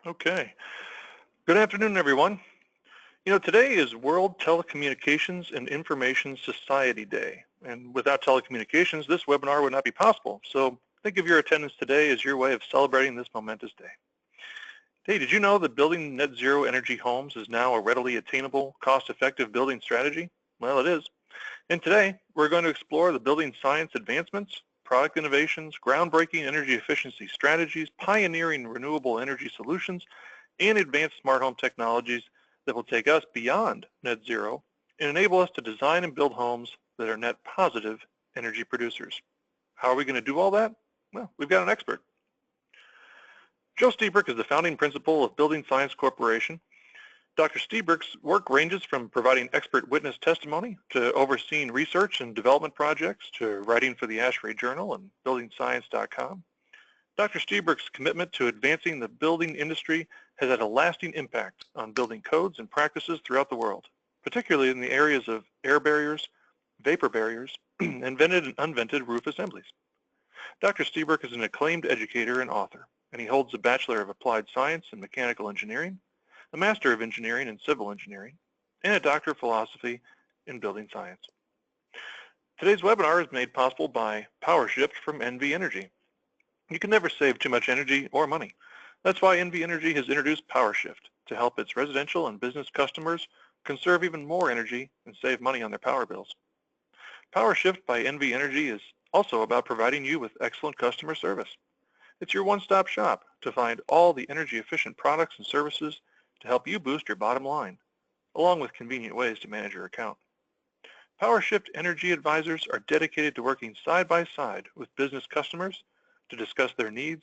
Okay. Good afternoon, everyone. Today is World Telecommunications and Information Society Day. And without telecommunications, this webinar would not be possible. So think of your attendance today as your way of celebrating this momentous day. Hey, did you know that building net zero energy homes is now a readily attainable, cost-effective building strategy? Well, it is. And today, we're going to explore the building science advancements, product innovations, groundbreaking energy efficiency strategies, pioneering renewable energy solutions, and advanced smart home technologies that will take us beyond net zero and enable us to design and build homes that are net positive energy producers. How are we going to do all that? Well, we've got an expert. Joe Stiebrick is the founding principal of Building Science Corporation. Dr. Stiebrick's work ranges from providing expert witness testimony to overseeing research and development projects to writing for the ASHRAE Journal and buildingscience.com. Dr. Stiebrick's commitment to advancing the building industry has had a lasting impact on building codes and practices throughout the world, particularly in the areas of air barriers, vapor barriers, and vented and unvented roof assemblies. Dr. Stiebrick is an acclaimed educator and author, and he holds a Bachelor of Applied Science in Mechanical Engineering, a Master of Engineering in Civil Engineering, and a Doctor of Philosophy in Building Science. Today's webinar is made possible by PowerShift from NV Energy. You can never save too much energy or money. That's why NV Energy has introduced PowerShift to help its residential and business customers conserve even more energy and save money on their power bills. PowerShift by NV Energy is also about providing you with excellent customer service. It's your one-stop shop to find all the energy-efficient products and services to help you boost your bottom line, along with convenient ways to manage your account. PowerShift Energy Advisors are dedicated to working side by side with business customers to discuss their needs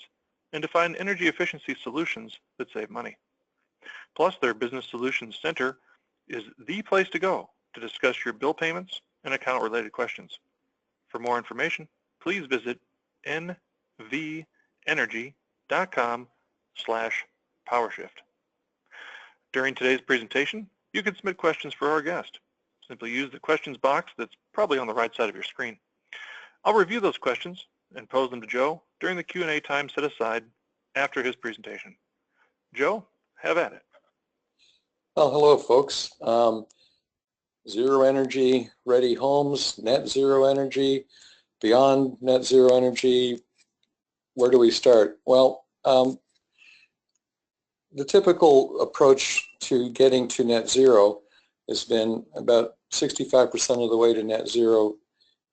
and to find energy efficiency solutions that save money. Plus, their Business Solutions Center is the place to go to discuss your bill payments and account-related questions. For more information, please visit nvenergy.com/PowerShift. During today's presentation, you can submit questions for our guest. Simply use the questions box that's probably on the right side of your screen. I'll review those questions and pose them to Joe during the Q&A time set aside after his presentation. Joe, have at it. Well, hello, folks. Zero energy ready homes, net zero energy, beyond net zero energy. Where do we start? Well, the typical approach to getting to net zero has been about 65% of the way to net zero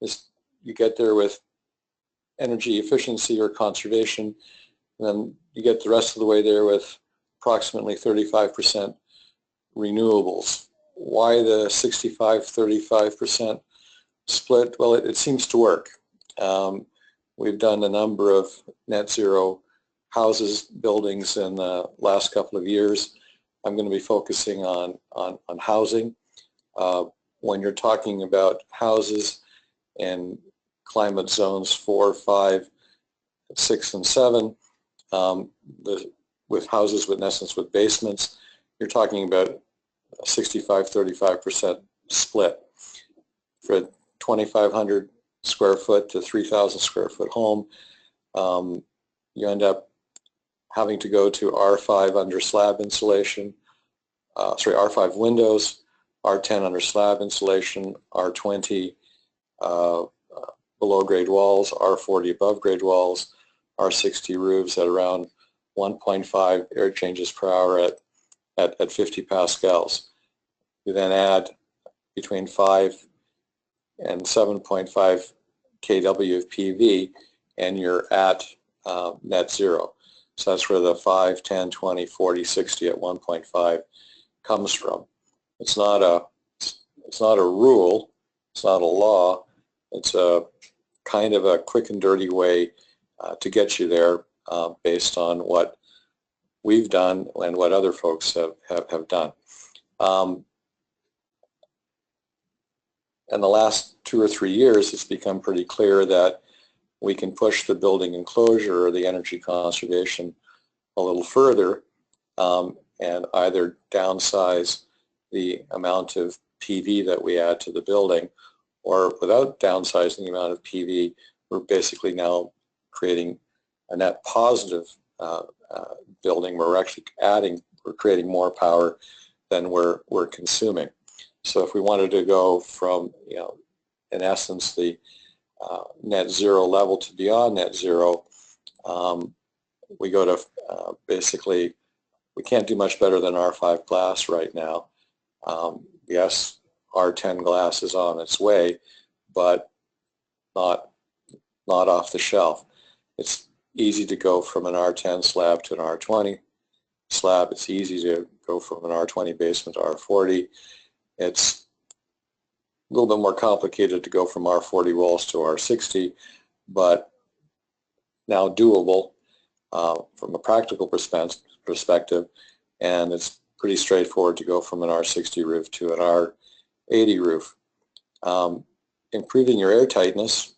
is you get there with energy efficiency or conservation, and then you get the rest of the way there with approximately 35% renewables. Why the 65-35% split? Well, it seems to work. We've done a number of net zero houses, buildings in the last couple of years. I'm going to be focusing on housing. When you're talking about houses and climate zones 4, 5, 6, and 7, with houses in essence with basements, you're talking about a 65-35% split. For a 2,500 square foot to 3,000 square foot home, you end up having to go to R5 under slab insulation, R5 windows, R10 under slab insulation, R20 below grade walls, R40 above grade walls, R60 roofs at around 1.5 air changes per hour at 50 pascals. You then add between 5 and 7.5 kW of PV, and you're at net zero. So that's where the 5, 10, 20, 40, 60 at 1.5 comes from. It's not a rule, it's not a law, it's a kind of a quick and dirty way to get you there based on what we've done and what other folks have done. In the last 2 or 3 years, it's become pretty clear that we can push the building enclosure or the energy conservation a little further and either downsize the amount of PV that we add to the building, or without downsizing the amount of PV, we're basically now creating a net positive building where we're actually we're creating more power than we're consuming. So if we wanted to go from, in essence, the net zero level to beyond net zero, we go to basically, we can't do much better than R5 glass right now. Yes, R10 glass is on its way, but not off the shelf. It's easy to go from an R10 slab to an R20 slab. It's easy to go from an R20 basement to R40. It's a little bit more complicated to go from R40 walls to R60, but now doable from a practical perspective, and it's pretty straightforward to go from an R60 roof to an R80 roof. Improving your air tightness,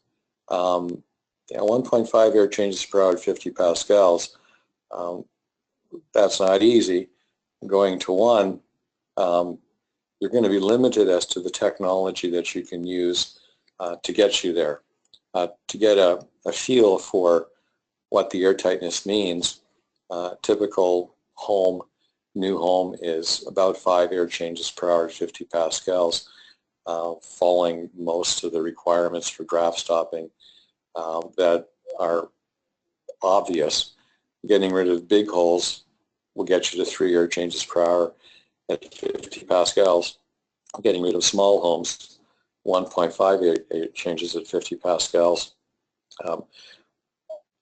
1.5 air changes per hour at 50 pascals, that's not easy. Going to 1, you're going to be limited as to the technology that you can use to get you there. To get a feel for what the air tightness means, typical home, new home is about 5 air changes per hour at 50 pascals, following most of the requirements for draft stopping that are obvious. Getting rid of big holes will get you to 3 air changes per hour at 50 pascals. Getting rid of small homes, 1.5 air changes at 50 pascals.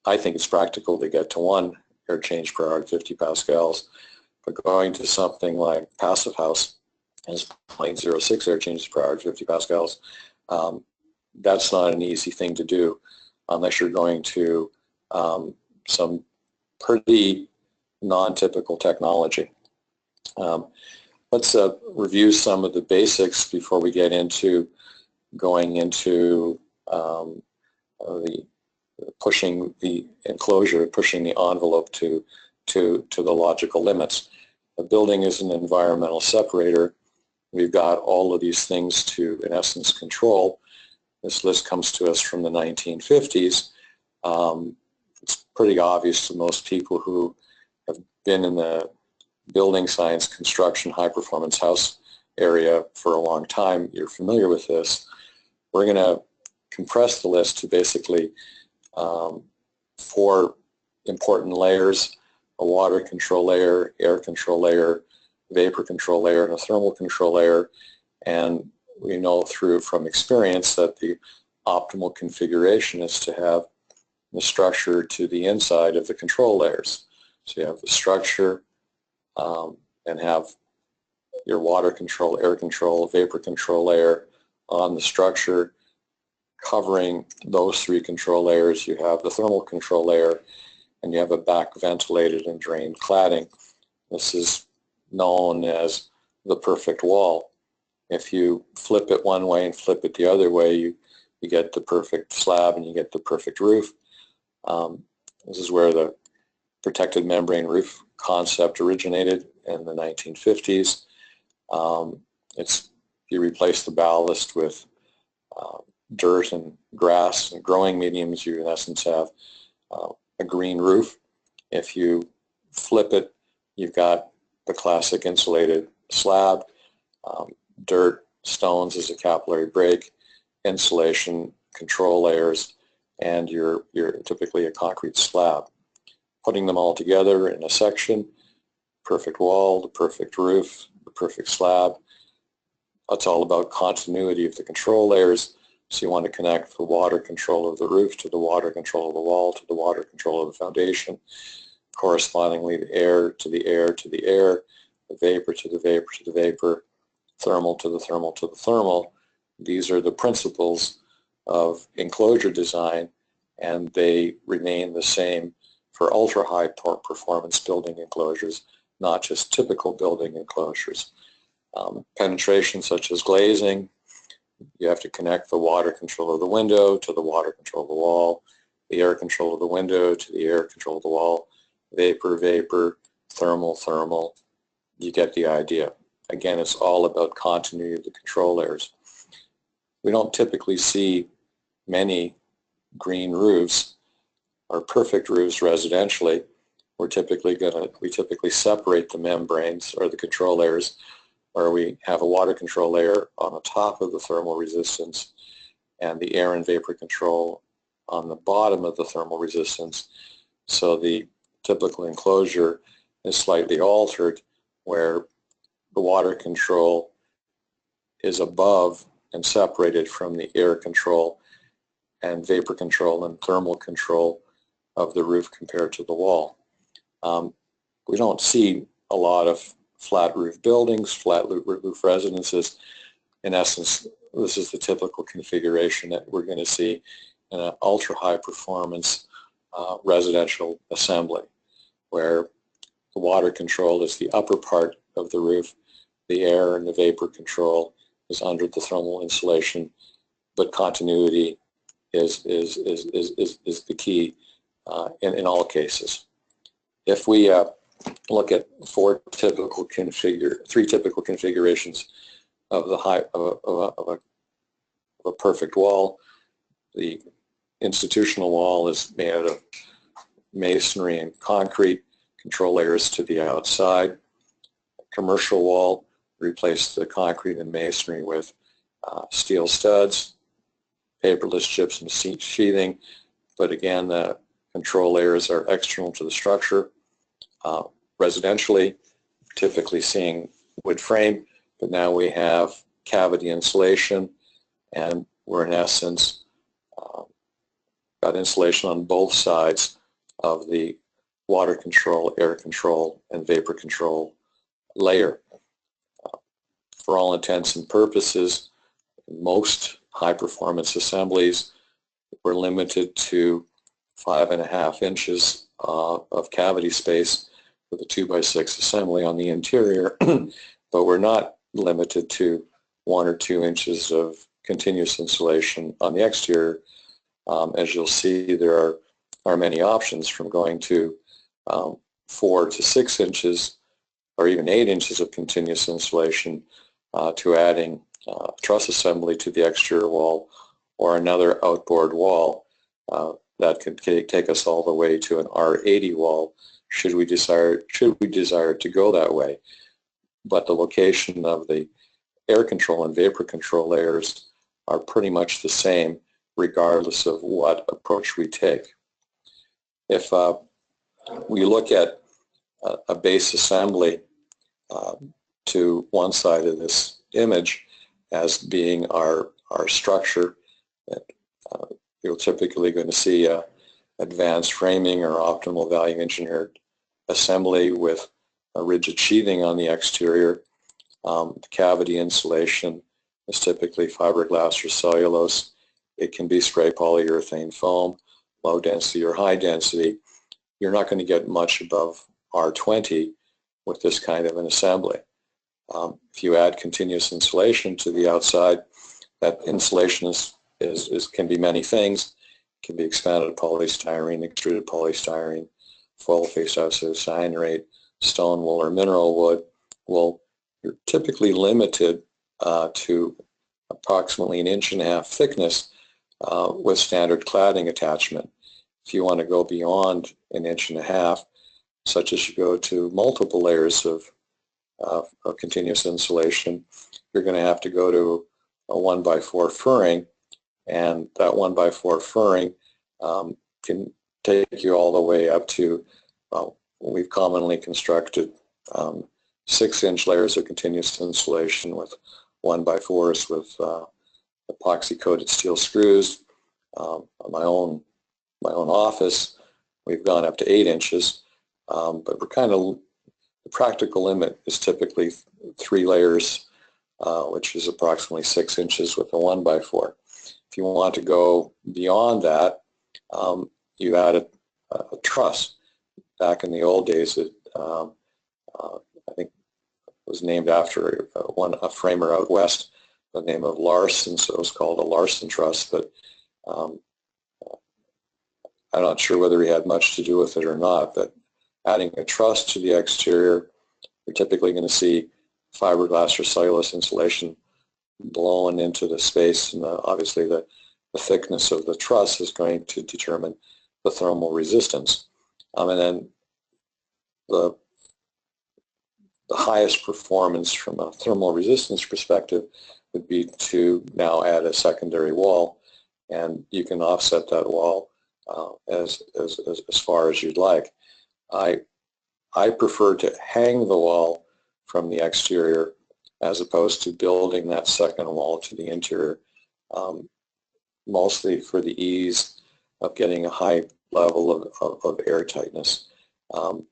I think it's practical to get to 1 air change per hour at 50 pascals, but going to something like Passive House is 0.06 air changes per hour at 50 pascals. That's not an easy thing to do unless you're going to some pretty non-typical technology. Let's review some of the basics before we get into going into pushing the enclosure, pushing the envelope to the logical limits. A building is an environmental separator. We've got all of these things to, in essence, control. This list comes to us from the 1950s. It's pretty obvious to most people who have been in the building science, construction, high-performance house area for a long time. You're familiar with this. We're going to compress the list to basically 4 important layers: a water control layer, air control layer, vapor control layer, and a thermal control layer. And we know from experience that the optimal configuration is to have the structure to the inside of the control layers. So you have the structure and have your water control, air control, vapor control layer on the structure. Covering those 3 control layers, you have the thermal control layer, and you have a back ventilated and drained cladding. This is known as the perfect wall. If you flip it one way and flip it the other way, you get the perfect slab and you get the perfect roof. This is where the protected membrane roof concept originated in the 1950s. You replace the ballast with dirt and grass and growing mediums. You in essence have a green roof. If you flip it, you've got the classic insulated slab, dirt, stones as a capillary break, insulation, control layers, and you're typically a concrete slab. Putting them all together in a section, perfect wall, the perfect roof, the perfect slab. That's all about continuity of the control layers. So you want to connect the water control of the roof to the water control of the wall to the water control of the foundation. Correspondingly, the air to the air to the air, the vapor to the vapor to the vapor, thermal to the thermal to the thermal. These are the principles of enclosure design, and they remain the same for ultra-high performance building enclosures, not just typical building enclosures. Penetration such as glazing, you have to connect the water control of the window to the water control of the wall, the air control of the window to the air control of the wall, vapor, vapor, thermal, thermal. You get the idea. Again, it's all about continuity of the control layers. We don't typically see many green roofs or perfect roofs residentially. we typically separate the membranes or the control layers, where we have a water control layer on the top of the thermal resistance and the air and vapor control on the bottom of the thermal resistance. So the typical enclosure is slightly altered, where the water control is above and separated from the air control and vapor control and thermal control of the roof compared to the wall. We don't see a lot of flat roof buildings, flat roof residences. In essence, this is the typical configuration that we're going to see in an ultra high performance residential assembly, where the water control is the upper part of the roof, the air and the vapor control is under the thermal insulation, but continuity is the key in all cases. If we look at three typical configurations of a perfect wall, the institutional wall is made out of masonry and concrete, control layers to the outside. Commercial wall, replace the concrete and masonry with steel studs, paperless gypsum sheathing, but again, the control layers are external to the structure. Residentially, typically seeing wood frame, but now we have cavity insulation, and we're in essence got insulation on both sides of the water control, air control, and vapor control layer. For all intents and purposes, most high-performance assemblies were limited to 5.5 inches of cavity space with a 2x6 assembly on the interior, but we're not limited to 1 or 2 inches of continuous insulation on the exterior. As you'll see, there are many options, from going to 4 to 6 inches or even 8 inches of continuous insulation to adding truss assembly to the exterior wall, or another outboard wall that could take us all the way to an R80 wall should we desire to go that way. But the location of the air control and vapor control layers are pretty much the same regardless of what approach we take. If we look at a base assembly to one side of this image as being our structure, you're typically going to see advanced framing or optimal value engineered assembly with a rigid sheathing on the exterior. The cavity insulation is typically fiberglass or cellulose. It can be spray polyurethane foam, low density or high density. You're not going to get much above R20 with this kind of an assembly. If you add continuous insulation to the outside, that insulation can be many things. It can be expanded polystyrene, extruded polystyrene, foil face outside cyanurate, stone wool, or mineral wood. Well, you're typically limited to approximately 1.5 inches thickness with standard cladding attachment. If you want to go beyond 1.5 inches, such as you go to multiple layers of continuous insulation, you're going to have to go to a 1x4 furring, and that 1x4 furring can take you all the way up to, we've commonly constructed 6-inch layers of continuous insulation with 1x4s with epoxy coated steel screws. My own office, we've gone up to 8 inches, but we're kind of, the practical limit is typically 3 layers, which is approximately 6 inches with a 1x4. If you want to go beyond that, you add a truss. Back in the old days, I think it was named after a framer out west, the name of Larson, so it was called a Larson truss, but I'm not sure whether he had much to do with it or not, but adding a truss to the exterior, you're typically going to see fiberglass or cellulose insulation blown into the space, and obviously the thickness of the truss is going to determine the thermal resistance. And then the highest performance from a thermal resistance perspective would be to now add a secondary wall, and you can offset that wall as far as you'd like. I prefer to hang the wall from the exterior as opposed to building that second wall to the interior, mostly for the ease of getting a high level of air tightness.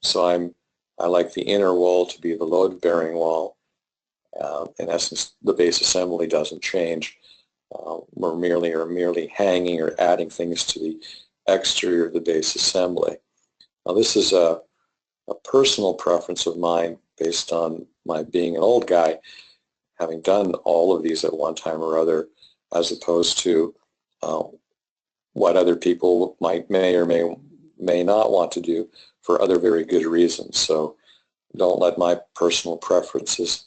So I like the inner wall to be the load-bearing wall. In essence, the base assembly doesn't change. We're merely hanging or adding things to the exterior of the base assembly. Now, this is a personal preference of mine based on my being an old guy, having done all of these at one time or other, as opposed to what other people may or may not want to do for other very good reasons. So don't let my personal preferences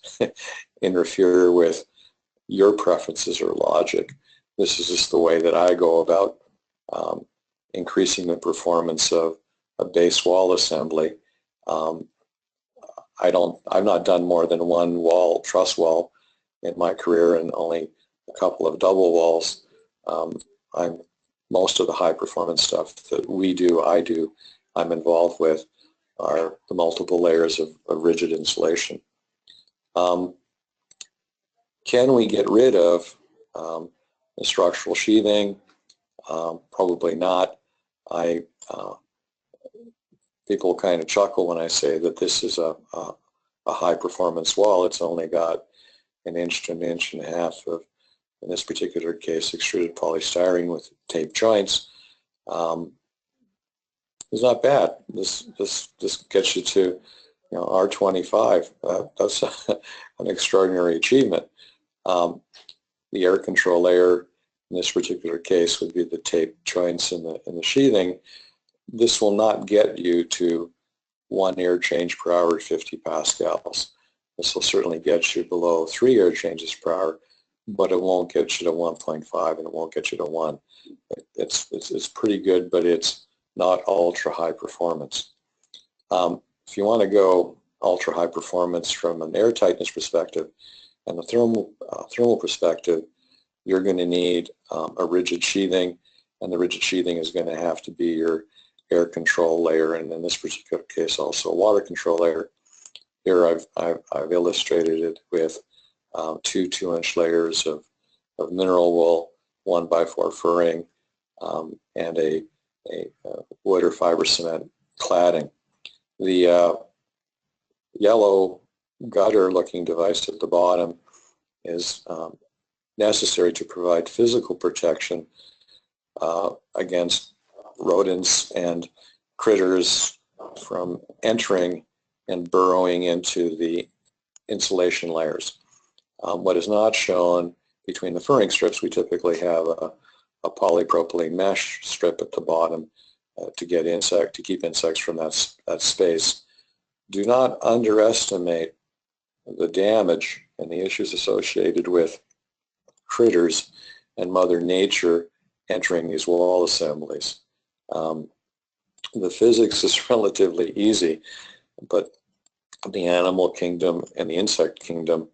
interfere with your preferences or logic. This is just the way that I go about increasing the performance of a base wall assembly. I've not done more than one truss wall in my career, and only a couple of double walls. Most of the high performance stuff that I'm involved with are the multiple layers of rigid insulation. Can we get rid of the structural sheathing? Probably not. People kind of chuckle when I say that this is a high performance wall. It's only got an inch to an inch and a half of, in this particular case, extruded polystyrene with tape joints. It's not bad. This gets you to, R25. That's an extraordinary achievement. The air control layer in this particular case would be the tape joints in the sheathing. This will not get you to 1 air change per hour at 50 pascals. This will certainly get you below 3 air changes per hour, but it won't get you to 1.5 and it won't get you to 1. It's pretty good, but it's not ultra high performance. If you want to go ultra high performance from an air tightness perspective and the thermal perspective, you're going to need a rigid sheathing, and the rigid sheathing is going to have to be your air control layer, and in this particular case also a water control layer. Here I've illustrated it with 2 2-inch layers of mineral wool, 1x4 furring, and a wood or fiber cement cladding. The yellow gutter looking device at the bottom is necessary to provide physical protection against rodents and critters from entering and burrowing into the insulation layers. What is not shown between the furring strips, we typically have a polypropylene mesh strip at the bottom to keep insects from that space. Do not underestimate the damage and the issues associated with critters and Mother Nature entering these wall assemblies. The physics is relatively easy, but the animal kingdom and the insect kingdom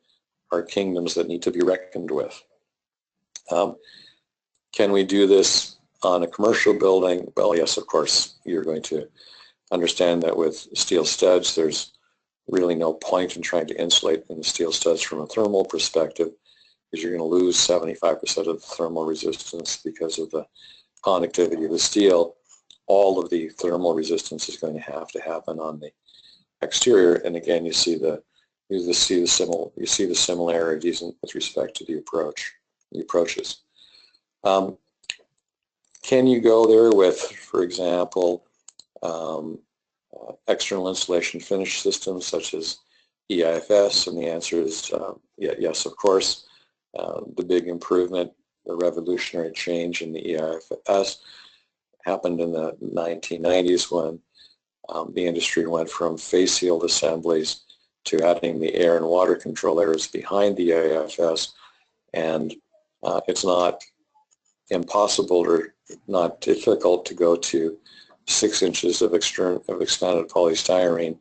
are kingdoms that need to be reckoned with. Can we do this on a commercial building? Well, yes, of course. You're going to understand that with steel studs, there's really no point in trying to insulate in the steel studs from a thermal perspective, because you're going to lose 75% of the thermal resistance because of the conductivity of the steel. All of the thermal resistance is going to happen on the exterior, and again, you see the similarities with respect to the approaches. Can you go there with, for example, external insulation finish systems such as EIFS? And the answer is yes, of course. The big improvement, the revolutionary change in the EIFS happened in the 1990s when the industry went from face sealed assemblies to adding the air and water control layers behind the EIFS, and it's not impossible or not difficult to go to 6 inches of expanded polystyrene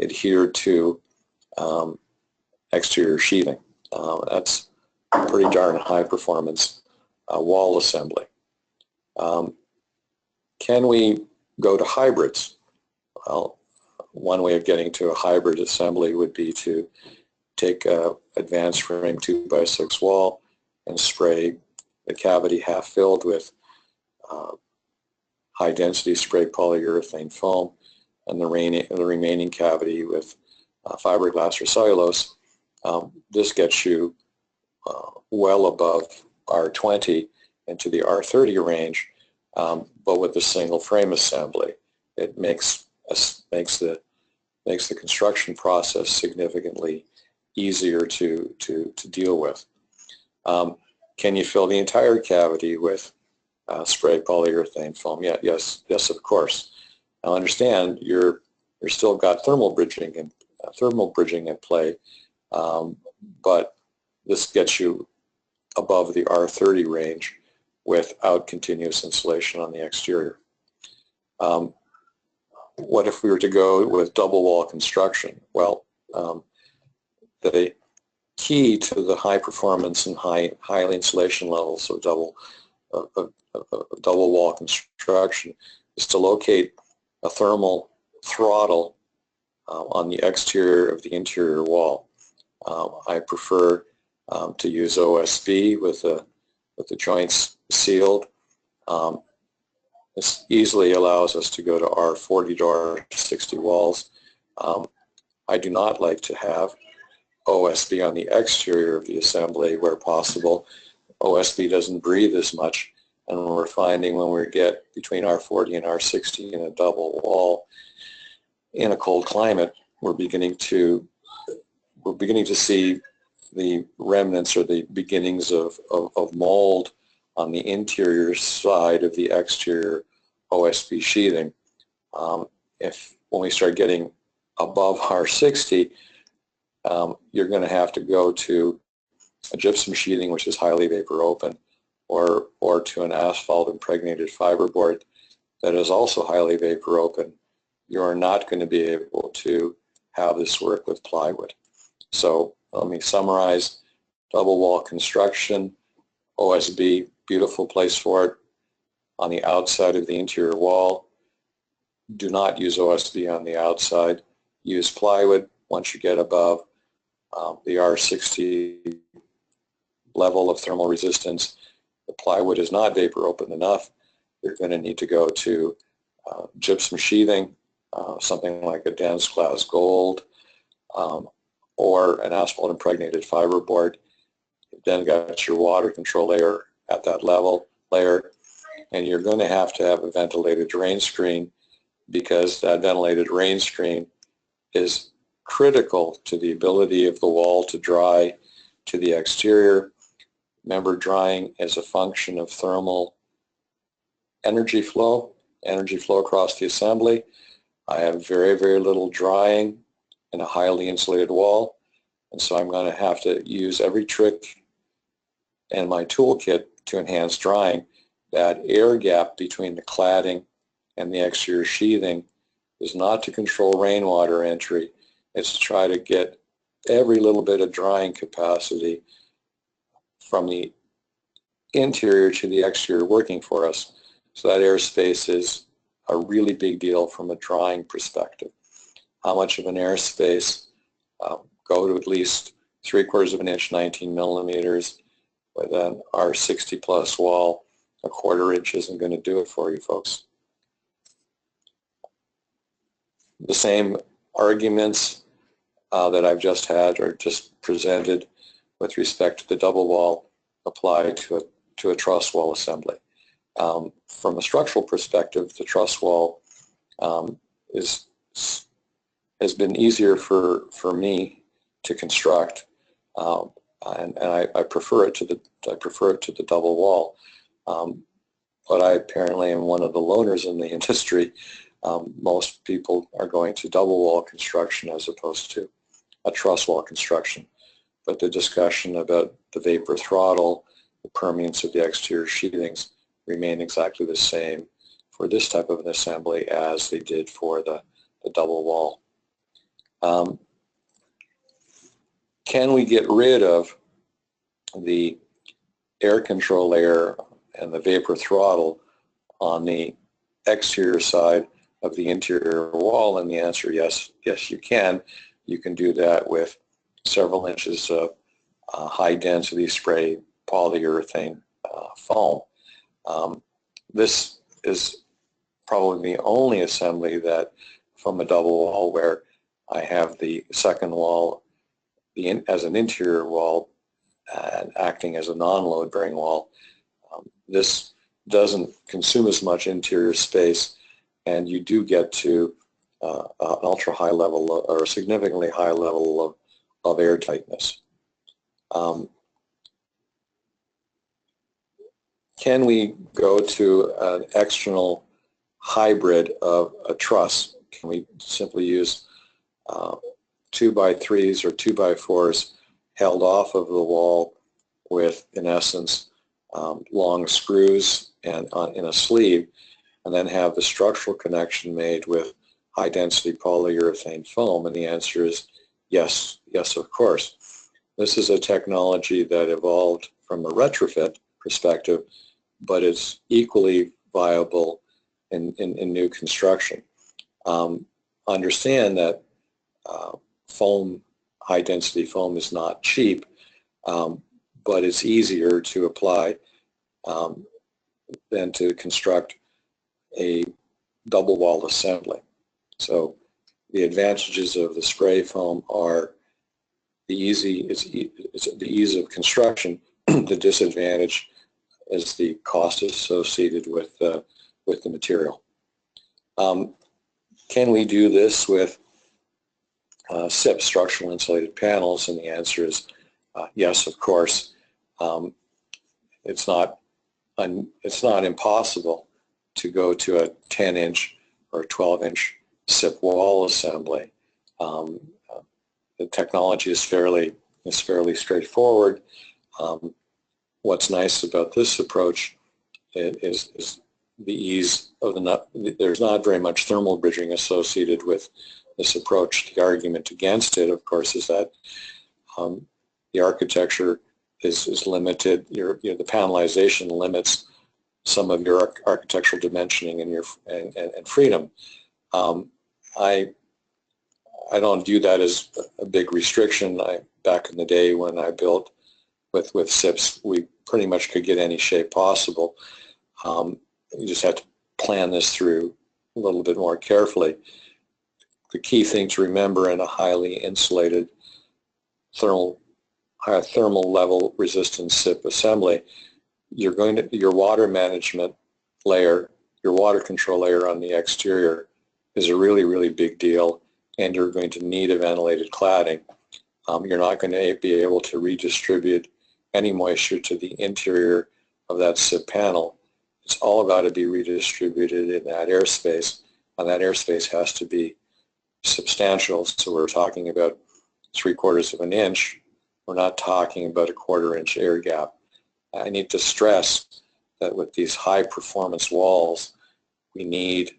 adhered to exterior sheathing. That's pretty darn high performance wall assembly. Can we go to hybrids? Well, one way of getting to a hybrid assembly would be to take a advanced frame 2x6 wall and spray the cavity half filled with high density spray polyurethane foam and the remaining cavity with fiberglass or cellulose. This gets you well above R20 into the R30 range, but with a single frame assembly. It makes the construction process significantly easier to deal with. Can you fill the entire cavity with spray polyurethane foam? Yeah, yes, of course. Now understand you're still got thermal bridging in play, but this gets you above the R30 range without continuous insulation on the exterior. What if we were to go with double wall construction? Well, the key to the high performance and high insulation levels of double wall construction is to locate a thermal throttle on the exterior of the interior wall. I prefer to use OSB with the joints sealed. This easily allows us to go to R40 to R60 walls. I do not like to have OSB on the exterior of the assembly where possible. OSB doesn't breathe as much, and we're finding when we get between R40 and R60 in a double wall in a cold climate, we're beginning to see the remnants or the beginnings of mold on the interior side of the exterior OSB sheathing. When we start getting above R60, you're going to have to go to a gypsum sheathing, which is highly vapor open, or to an asphalt impregnated fiberboard that is also highly vapor open. You're not going to be able to have this work with plywood. So let me summarize. Double wall construction, OSB, beautiful place for it on the outside of the interior wall. Do not use OSB on the outside. Use plywood once you get above the R60 level of thermal resistance. The plywood is not vapor open enough. You're going to need to go to gypsum sheathing, something like a dense glass gold, or an asphalt impregnated fiberboard. You've then got your water control layer at that layer, and you're going to have a ventilated drain screen, because that ventilated drain screen is critical to the ability of the wall to dry to the exterior. Remember, drying is a function of thermal energy flow across the assembly. I have very, very little drying in a highly insulated wall, and so I'm going to have to use every trick in my toolkit to enhance drying. That air gap between the cladding and the exterior sheathing is not to control rainwater entry. It's to try to get every little bit of drying capacity from the interior to the exterior working for us. So that airspace is a really big deal from a drying perspective. How much of an airspace? Go to at least 3/4 of an inch, 19 millimeters, with an R60 plus wall. 1/4 inch isn't going to do it for you, folks. The same arguments that I've just had or just presented with respect to the double wall apply to a truss wall assembly. From a structural perspective, the truss wall has been easier for me to construct, and I prefer it to the double wall. But I apparently am one of the loners in the industry. Most people are going to double wall construction as opposed to a truss wall construction. But the discussion about the vapor throttle, the permeance of the exterior sheathings remain exactly the same this type of an assembly as they did for the double wall. Can we get rid of the air control layer and the vapor throttle on the exterior side of the interior wall? And the answer, yes, you can. You can do that with several inches of high-density spray polyurethane foam. This is probably the only assembly that from a double wall where I have the second wall as an interior wall and acting as a non-load bearing wall. This doesn't consume as much interior space, and you do get to an ultra high level or a significantly high level of air tightness. Can we go to an external hybrid of a truss? Can we simply use 2x3s or 2x4s held off of the wall with, in essence, long screws and in a sleeve, and then have the structural connection made with high-density polyurethane foam? And the answer is yes, of course. This is a technology that evolved from a retrofit perspective, but it's equally viable in new construction. Understand that foam, high-density foam, is not cheap, but it's easier to apply than to construct a double wall assembly. So the advantages of the spray foam are the ease of construction. The disadvantage is the cost associated with the material. Can we do this with SIP, structural insulated panels? And the answer is yes, of course. It's not impossible to go to a 10-inch or 12-inch SIP wall assembly. The technology is fairly straightforward. What's nice about this approach is the ease of there's not very much thermal bridging associated with this approach. The argument against it, of course, is that the architecture is limited. The panelization limits some of your architectural dimensioning and freedom. I don't view that as a big restriction. Back in the day when I built with SIPs, we pretty much could get any shape possible. You just have to plan this through a little bit more carefully. The key thing to remember in a highly insulated high thermal level resistance SIP assembly, your water management layer, your water control layer on the exterior is a really, really big deal, and you're going to need a ventilated cladding. You're not going to be able to redistribute any moisture to the interior of that SIP panel. It's all got to be redistributed in that airspace, and that airspace has to be substantial. So we're talking about 3/4 of an inch. We're not talking about a 1/4 inch air gap. I need to stress that with these high performance walls, we need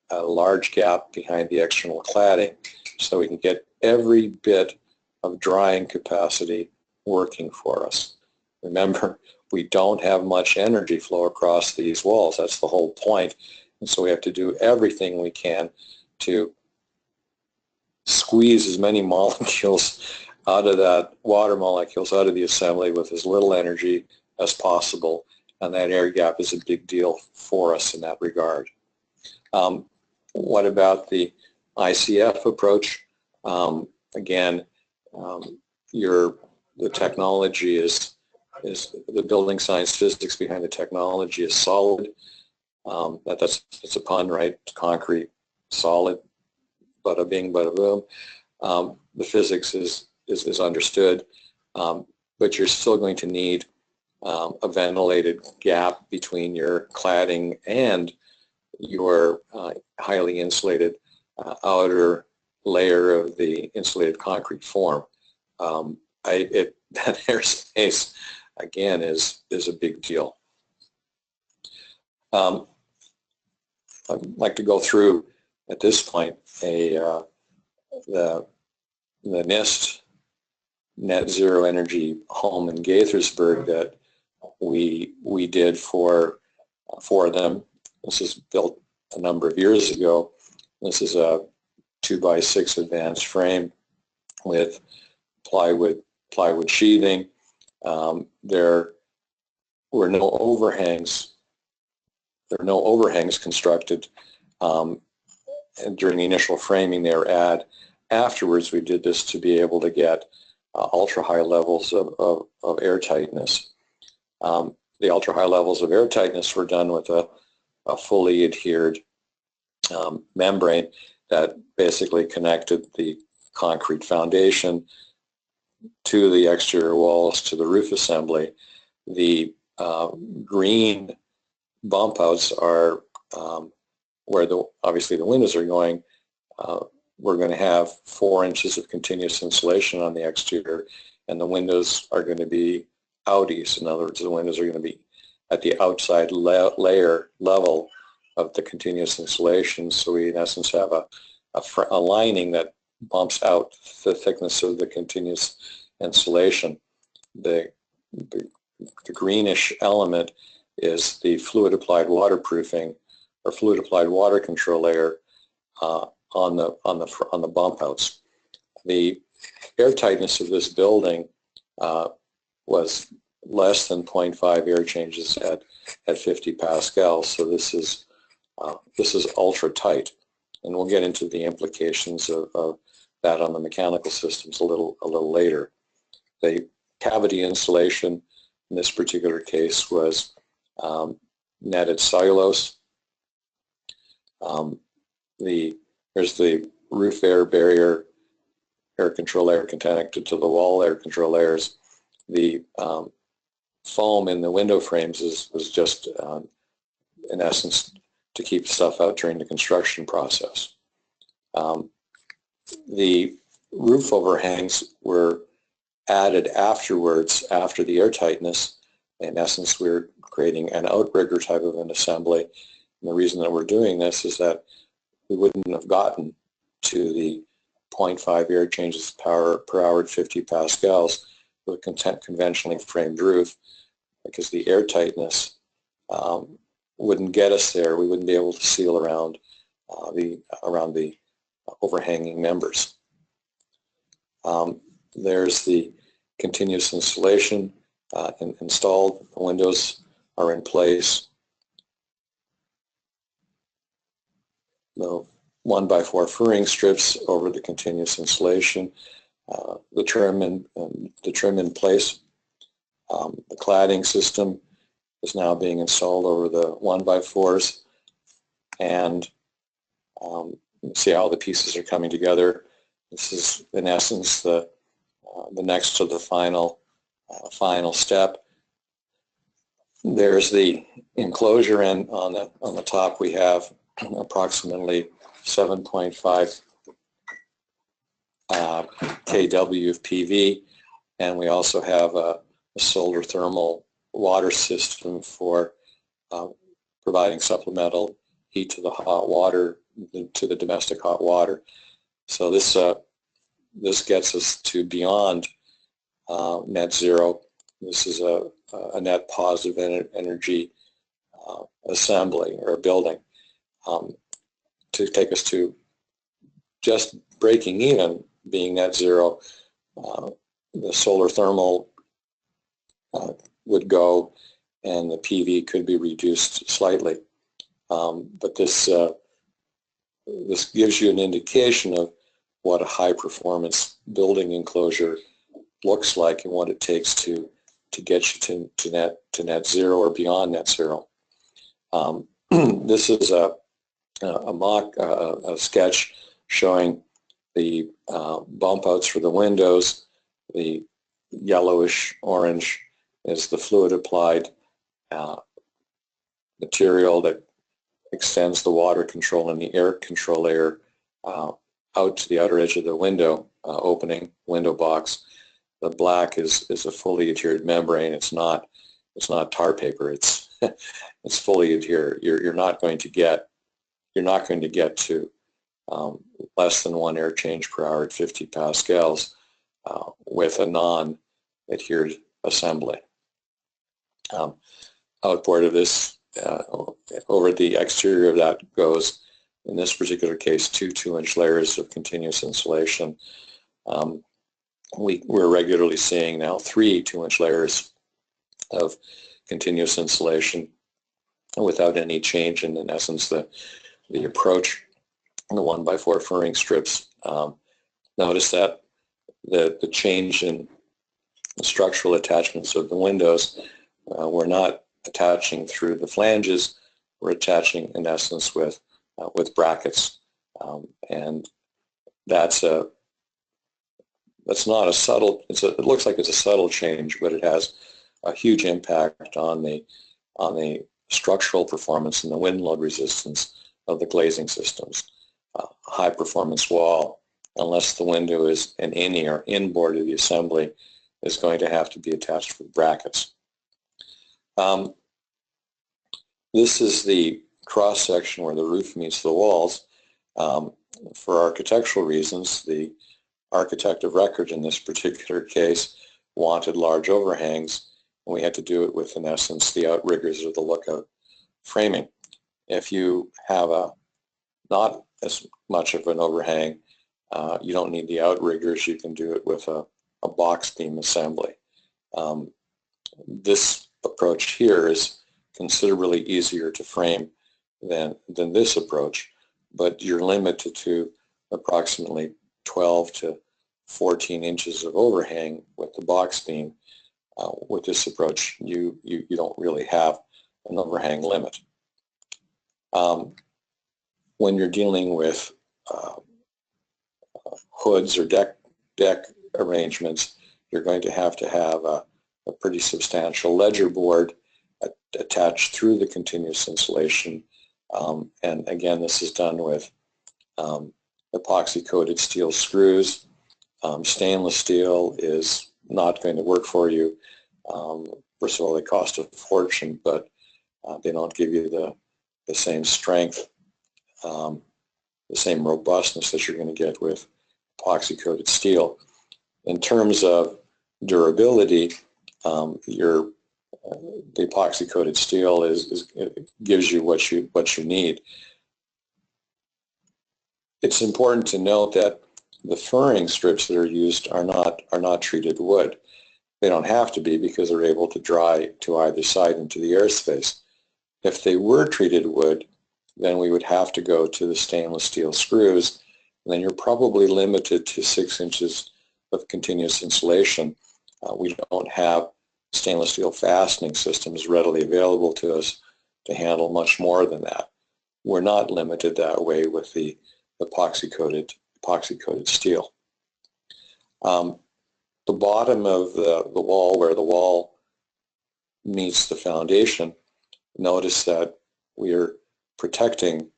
a large gap behind the external cladding so we can get every bit of drying capacity working for us. Remember, we don't have much energy flow across these walls. That's the whole point. And so we have to do everything we can to squeeze as many molecules out of that, water molecules out of the assembly with as little energy as possible. And that air gap is a big deal for us in that regard. What about the ICF approach? Again, the technology is the building science physics behind the technology is solid. That's a pun, right? Concrete, solid, bada bing, bada boom. The physics is understood, but you're still going to need a ventilated gap between your cladding and your highly insulated outer layer of the insulated concrete form. That airspace, again, is a big deal. I'd like to go through at this point the NIST Net Zero Energy home in Gaithersburg that we did for them. This was built a number of years ago. This is a 2x6 advanced frame with plywood sheathing. There were no overhangs. There were no overhangs constructed during the initial framing. They were afterwards. We did this to be able to get ultra high levels of air tightness. The ultra high levels of air tightness were done with a fully adhered membrane that basically connected the concrete foundation to the exterior walls to the roof assembly. The green bump outs are where obviously the windows are going. We're going to have 4 inches of continuous insulation on the exterior, and the windows are going to be outies. In other words, the windows are going to be at the outside layer level of the continuous insulation. So we in essence have a lining that bumps out the thickness of the continuous insulation. The greenish element is the fluid applied waterproofing or fluid applied water control layer on the bump outs. The air tightness of this building was less than 0.5 air changes at 50 pascals. So this is ultra tight, and we'll get into the implications of that on the mechanical systems a little later. The cavity insulation in this particular case was netted cellulose. There's the roof air barrier, air control layer connected to the wall air control layers. The foam in the window frames was just in essence to keep stuff out during the construction process. The roof overhangs were added afterwards after the air tightness. In essence, we're creating an outrigger type of an assembly. And the reason that we're doing this is that we wouldn't have gotten to the 0.5 air changes per hour at 50 pascals with a conventionally framed roof, because the air tightness wouldn't get us there. We wouldn't be able to seal around the overhanging members. There's the continuous insulation installed. The windows are in place. The 1x4 furring strips over the continuous insulation. The trim in place. The cladding system is now being installed over the 1x4s, and see how the pieces are coming together. This is in essence the next to the final step. There's the enclosure, and on the top we have approximately 7.5 kW of PV, and we also have a solar thermal water system for providing supplemental heat to the hot water, to the domestic hot water. So this gets us to beyond net zero. This is a net positive energy assembly or building to take us to just breaking even, being net zero. The solar thermal would go, and the PV could be reduced slightly. But this gives you an indication of what a high-performance building enclosure looks like and what it takes to get you to net zero or beyond net zero. This is a sketch showing the bump outs for the windows. The yellowish orange is the fluid applied material that extends the water control and the air control layer out to the outer edge of the window opening, window box. The black is a fully adhered membrane. It's not tar paper. It's fully adhered. You're not going to get you're not going to get to less than 1 air change per hour at 50 pascals with a non-adhered assembly. Outboard of this, over the exterior of that goes, in this particular case, 2 2-inch layers of continuous insulation. We're regularly seeing now 3 2-inch layers of continuous insulation without any change in essence, the approach, the 1x4 furring strips. Notice that the change in the structural attachments of the windows, we're not attaching through the flanges, we're attaching in essence with brackets, and that's not a subtle. It looks like it's a subtle change, but it has a huge impact on the structural performance and the wind load resistance of the glazing systems. High performance wall, unless the window is an innie or inboard of the assembly, is going to have to be attached with brackets. This is the cross section where the roof meets the walls. For architectural reasons, the architect of record in this particular case wanted large overhangs, and we had to do it with, in essence, the outriggers of the lookout framing. If you have not as much of an overhang, you don't need the outriggers. You can do it with a box beam assembly. This approach here is considerably easier to frame than this approach, but you're limited to approximately 12 to 14 inches of overhang with the box beam. With this approach, you don't really have an overhang limit. When you're dealing with hoods or deck arrangements, you're going to have a pretty substantial ledger board attached through the continuous insulation. And again, this is done with epoxy-coated steel screws. Stainless steel is not going to work for you. First of all, they cost a fortune, but they don't give you the same strength, the same robustness that you're going to get with epoxy-coated steel. In terms of durability, the epoxy-coated steel gives you what you need. It's important to note that the furring strips that are used are not treated wood. They don't have to be because they're able to dry to either side into the airspace. If they were treated wood, then we would have to go to the stainless steel screws, and then you're probably limited to 6 inches of continuous insulation. We don't have stainless steel fastening systems readily available to us to handle much more than that. We're not limited that way with the epoxy-coated steel. The bottom of the wall, where the wall meets the foundation, notice that we are protecting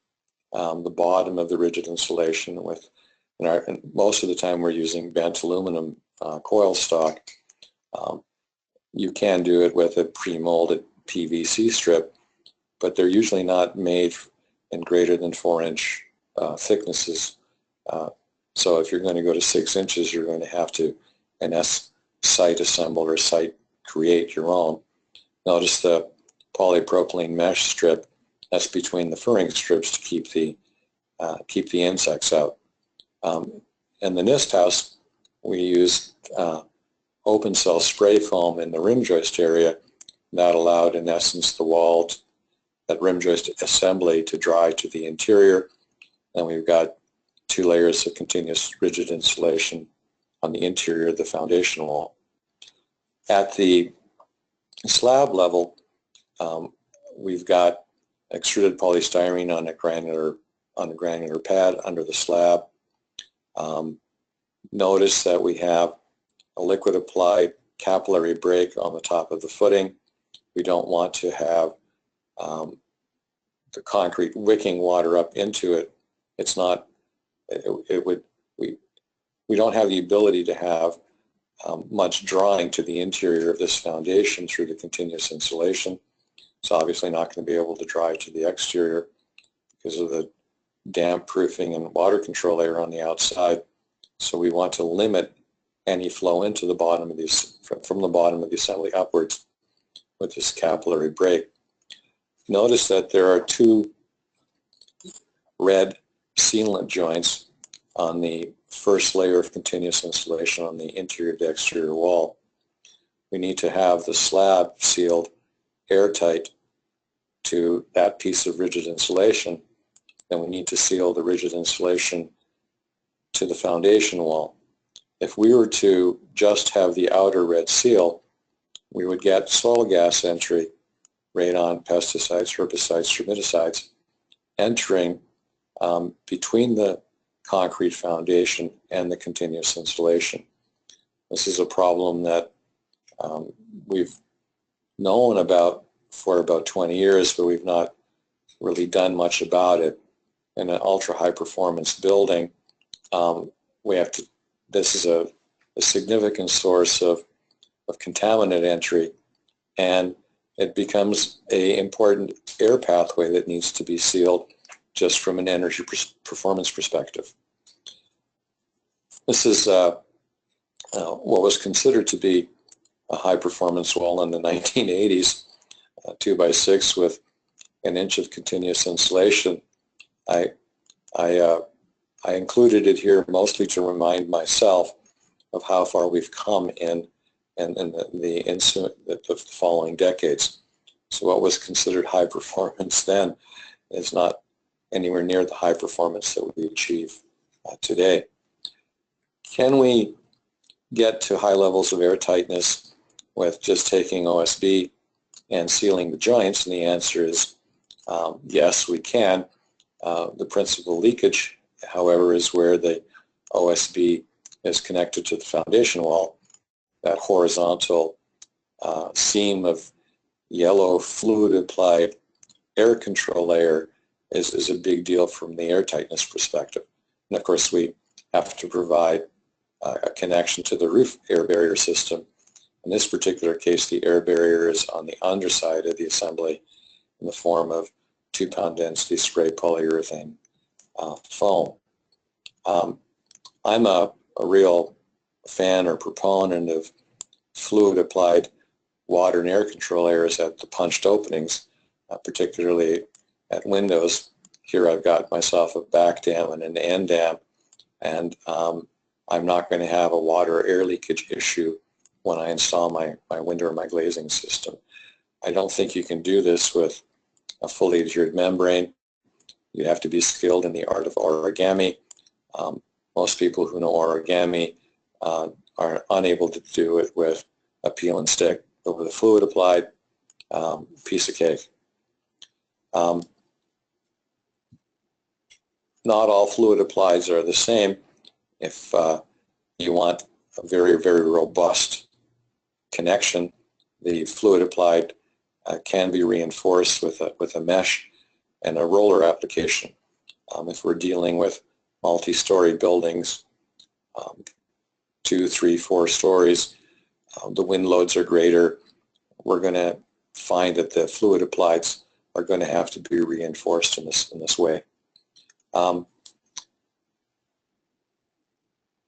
the bottom of the rigid insulation with, and most of the time we're using bent aluminum coil stock. You can do it with a pre-molded PVC strip, but they're usually not made in greater than 4-inch thicknesses. So if you're going to go to 6 inches, you're going to have to, in essence, site assemble or site create your own. Notice the polypropylene mesh strip that's between the furring strips to keep the insects out. In the NIST house, we used open cell spray foam in the rim joist area. That allowed, in essence, the wall, that rim joist assembly, to dry to the interior. And we've got 2 layers of continuous rigid insulation on the interior of the foundation wall. At the slab level, we've got extruded polystyrene on the granular pad under the slab. Notice that we have a liquid applied capillary break on the top of the footing. We don't want to have the concrete wicking water up into it. It's not, we don't have the ability to have much drawing to the interior of this foundation through the continuous insulation. It's obviously not going to be able to dry to the exterior because of the damp proofing and water control layer on the outside. So we want to limit any flow into the bottom of these, from the bottom of the assembly upwards with this capillary break. Notice that there are two red sealant joints on the first layer of continuous insulation on the interior of the exterior wall. We need to have the slab sealed airtight to that piece of rigid insulation. Then we need to seal the rigid insulation to the foundation wall. If we were to just have the outer red seal, we would get soil gas entry, radon, pesticides, herbicides, termiticides, entering between the concrete foundation and the continuous insulation. This is a problem that we've known about for about 20 years, but we've not really done much about it. In an ultra-high performance building, this is a significant source of contaminant entry, and it becomes an important air pathway that needs to be sealed just from an energy performance perspective. This is what was considered to be a high performance wall in the 1980s, 2x6 with an inch of continuous insulation. I included it here mostly to remind myself of how far we've come in the following decades. So what was considered high performance then is not anywhere near the high performance that we achieve today. Can we get to high levels of airtightness with just taking OSB and sealing the joints? And the answer is yes, we can. The principal leakage, however, is where the OSB is connected to the foundation wall. That horizontal seam of yellow fluid-applied air control layer is a big deal from the airtightness perspective. And of course, we have to provide a connection to the roof air barrier system. In this particular case, the air barrier is on the underside of the assembly in the form of 2-pound density spray polyurethane foam. I'm a real fan or proponent of fluid-applied water and air control layers at the punched openings, particularly at windows. Here I've got myself a back dam and an end dam, and I'm not going to have a water or air leakage issue when I install my window or my glazing system. I don't think you can do this with a fully adhered membrane. You have to be skilled in the art of origami. Most people who know origami are unable to do it with a peel and stick, but with a fluid applied piece of cake. Not all fluid applieds are the same. If you want a very, very robust connection, the fluid applied can be reinforced with a mesh and a roller application. If we're dealing with multi-story buildings, 2, 3, 4 stories, the wind loads are greater, we're going to find that the fluid applieds are going to have to be reinforced in this way.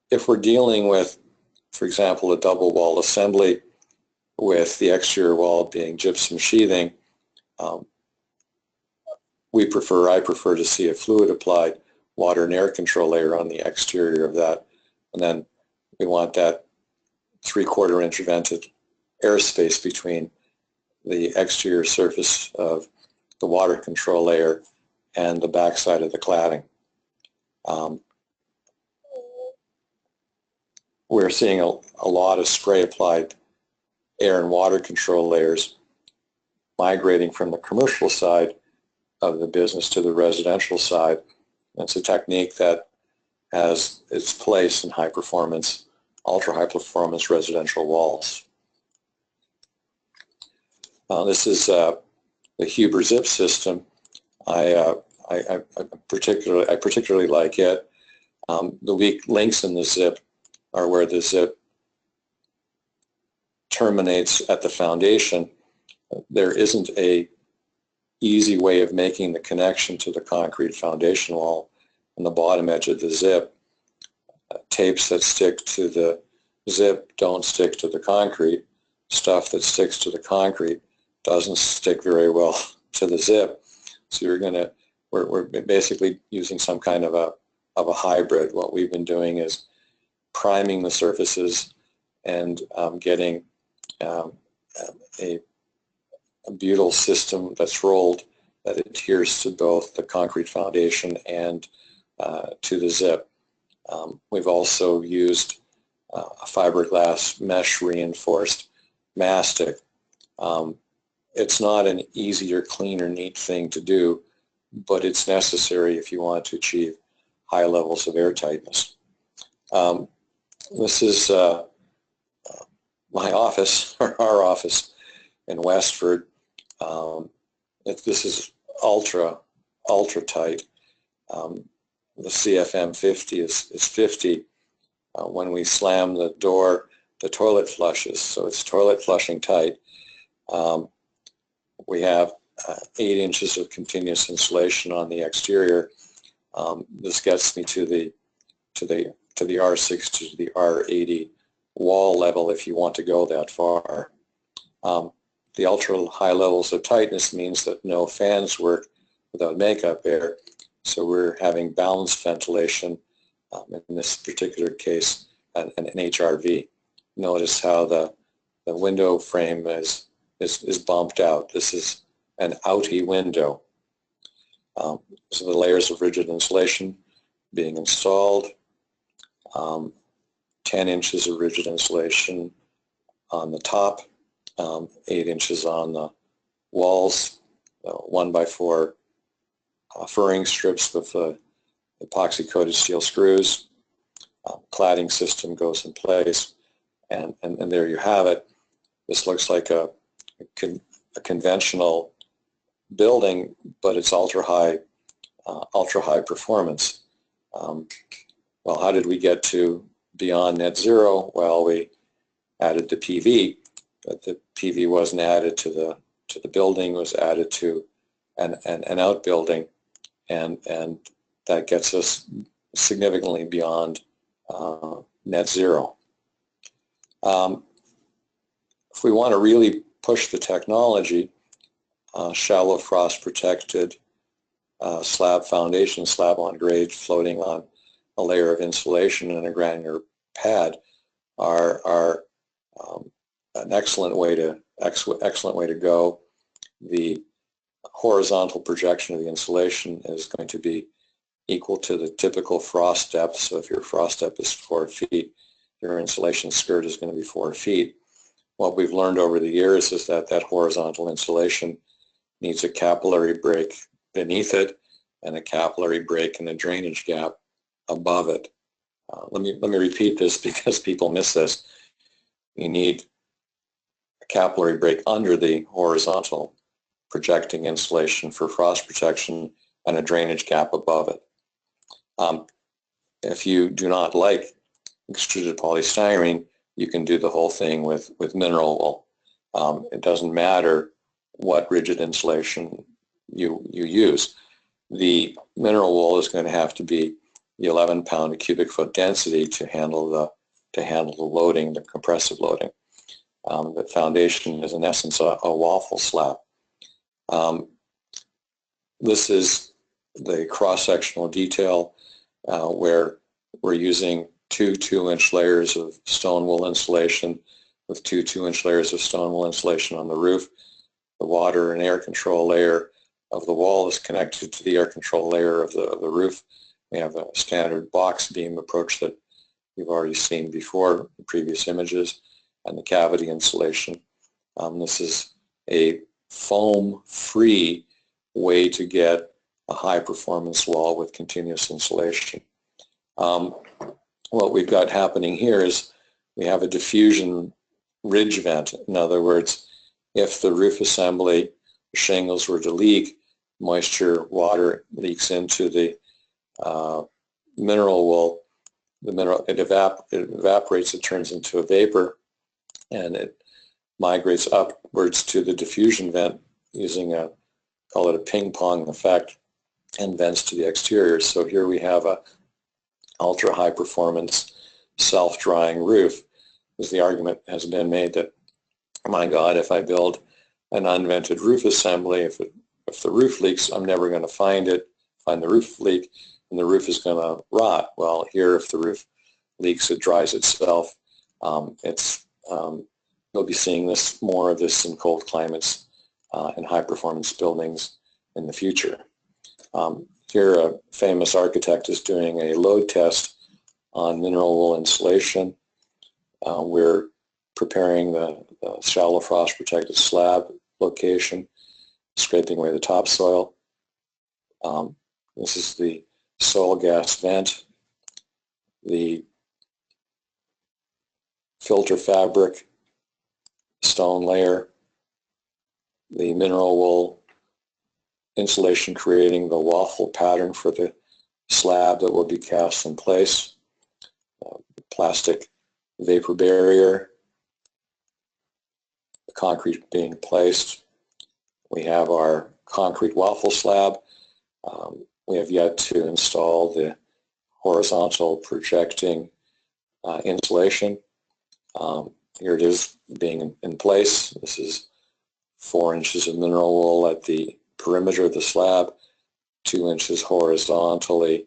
If we're dealing with, for example, a double wall assembly with the exterior wall being gypsum sheathing, I prefer to see a fluid applied water and air control layer on the exterior of that, and then we want that 3/4 inch vented airspace between the exterior surface of the water control layer and the backside of the cladding. We're seeing a lot of spray applied air and water control layers migrating from the commercial side of the business to the residential side. It's a technique that has its place in high performance, ultra high performance residential walls. This is the Huber zip system. I particularly like it. The weak links in the zip are where the zip terminates at the foundation. There isn't a easy way of making the connection to the concrete foundation wall on the bottom edge of the zip. Tapes that stick to the zip don't stick to the concrete. Stuff that sticks to the concrete doesn't stick very well to the zip. So we're basically using some kind of a hybrid. What we've been doing is priming the surfaces and getting a butyl system that's rolled that adheres to both the concrete foundation and to the zip. We've also used a fiberglass mesh reinforced mastic. It's not an easy or clean or neat thing to do, but it's necessary if you want to achieve high levels of airtightness. This is my office, or our office in Westford. This is ultra tight. The CFM 50 is 50. When we slam the door, the toilet flushes, so it's toilet flushing tight. We have 8 inches of continuous insulation on the exterior. This gets me to the R6 to the R80 wall level if you want to go that far. The ultra high levels of tightness means that no fans work without makeup air, so we're having balanced ventilation, in this particular case an HRV. Notice how the window frame is bumped out. This is an outie window. So the layers of rigid insulation being installed, 10 inches of rigid insulation on the top, 8 inches on the walls, 1x4 furring strips with epoxy coated steel screws. Cladding system goes in place, and there you have it. This looks like a conventional building, but it's ultra high performance. Well, how did we get to beyond net zero? Well, we added the PV, but the PV wasn't added to the building. It was added to an outbuilding, and that gets us significantly beyond net zero. If we want to really push the technology, shallow frost protected slab foundation, slab on grade, floating on a layer of insulation and a granular pad are an excellent way to go. The horizontal projection of the insulation is going to be equal to the typical frost depth. So if your frost depth is 4 feet, your insulation skirt is going to be 4 feet. What we've learned over the years is that horizontal insulation needs a capillary break beneath it and a capillary break in the drainage gap above it. Let me repeat this because people miss this. You need a capillary break under the horizontal projecting insulation for frost protection and a drainage gap above it. If you do not like extruded polystyrene, you can do the whole thing with mineral wool. It doesn't matter what rigid insulation you use. The mineral wool is going to have to be the 11 pound a cubic foot density to handle the loading, the compressive loading. The foundation is in essence a waffle slab. This is the cross-sectional detail where we're using two 2-inch layers of stone wool insulation with two 2-inch layers of stone wool insulation on the roof. The water and air control layer of the wall is connected to the air control layer of the roof. We have a standard box beam approach that you've already seen before in previous images, and the cavity insulation. This is a foam-free way to get a high-performance wall with continuous insulation. What we've got happening here is we have a diffusion ridge vent. In other words, if the roof assembly shingles were to leak, moisture, water leaks into the mineral wool. It evaporates, it turns into a vapor, and it migrates upwards to the diffusion vent using a call it a ping pong effect, and vents to the exterior. So here we have a ultra high performance self-drying roof. As the argument has been made that, my God, if I build an unvented roof assembly, if the roof leaks, I'm never going to find the roof leak, and the roof is going to rot. Well, here, if the roof leaks, it dries itself. You'll be seeing more of this in cold climates and high-performance buildings in the future. Here, a famous architect is doing a load test on mineral wool insulation. We're preparing the shallow frost protected slab location, scraping away the topsoil. This is the soil gas vent, the filter fabric, stone layer, the mineral wool insulation creating the waffle pattern for the slab that will be cast in place, plastic vapor barrier, the concrete being placed. We have our concrete waffle slab. We have yet to install the horizontal projecting insulation. Here it is being in place. This is 4 inches of mineral wool at the perimeter of the slab, 2 inches horizontally,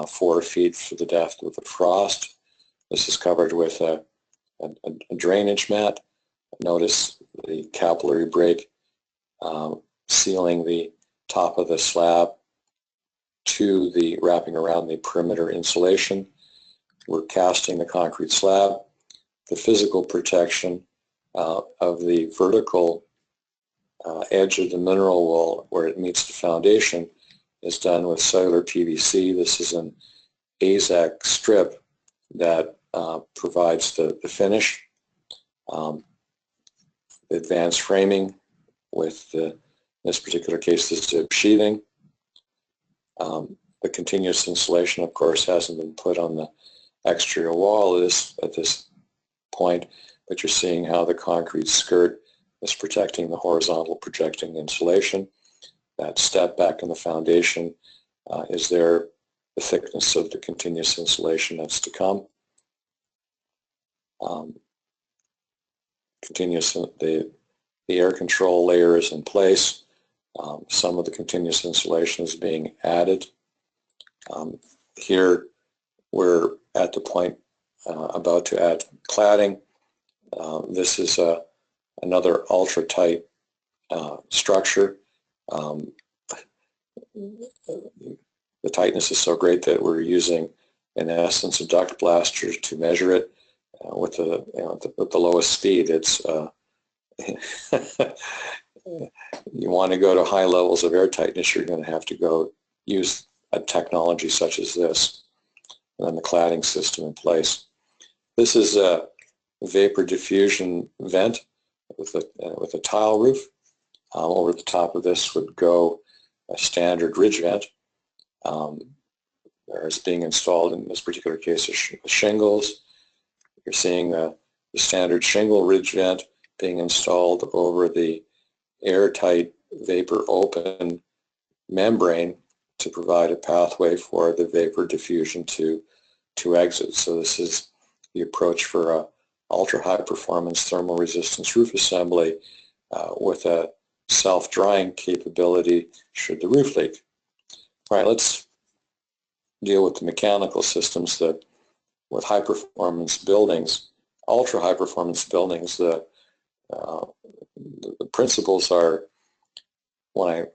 4 feet for the depth of the frost. This is covered with a drainage mat. Notice the capillary break sealing the top of the slab to the wrapping around the perimeter insulation. We're casting the concrete slab. The physical protection of the vertical edge of the mineral wool where it meets the foundation is done with cellular PVC. This is an AZAC strip that provides the finish. Advanced framing with in this particular case, this is sheathing. The continuous insulation, of course, hasn't been put on the exterior wall at this point, but you're seeing how the concrete skirt is protecting the horizontal projecting insulation. That step back in the foundation is there, the thickness of the continuous insulation that's to come. The air control layer is in place. Some of the continuous insulation is being added. Here we're at the point about to add cladding. This is another ultra-tight structure. The tightness is so great that we're using, in essence, a duct blaster to measure it with the lowest speed. It's you want to go to high levels of air tightness, you're going to have to go use a technology such as this, and then the cladding system in place. This is a vapor diffusion vent with a tile roof. Over the top of this would go a standard ridge vent. There's being installed in this particular case shingles. You're seeing the standard shingle ridge vent being installed over the airtight vapor open membrane to provide a pathway for the vapor diffusion to exit. So this is the approach for a ultra high performance thermal resistance roof assembly with a self-drying capability should the roof leak. All right, let's deal with the mechanical systems that with high performance buildings, ultra high performance buildings. The principles are, when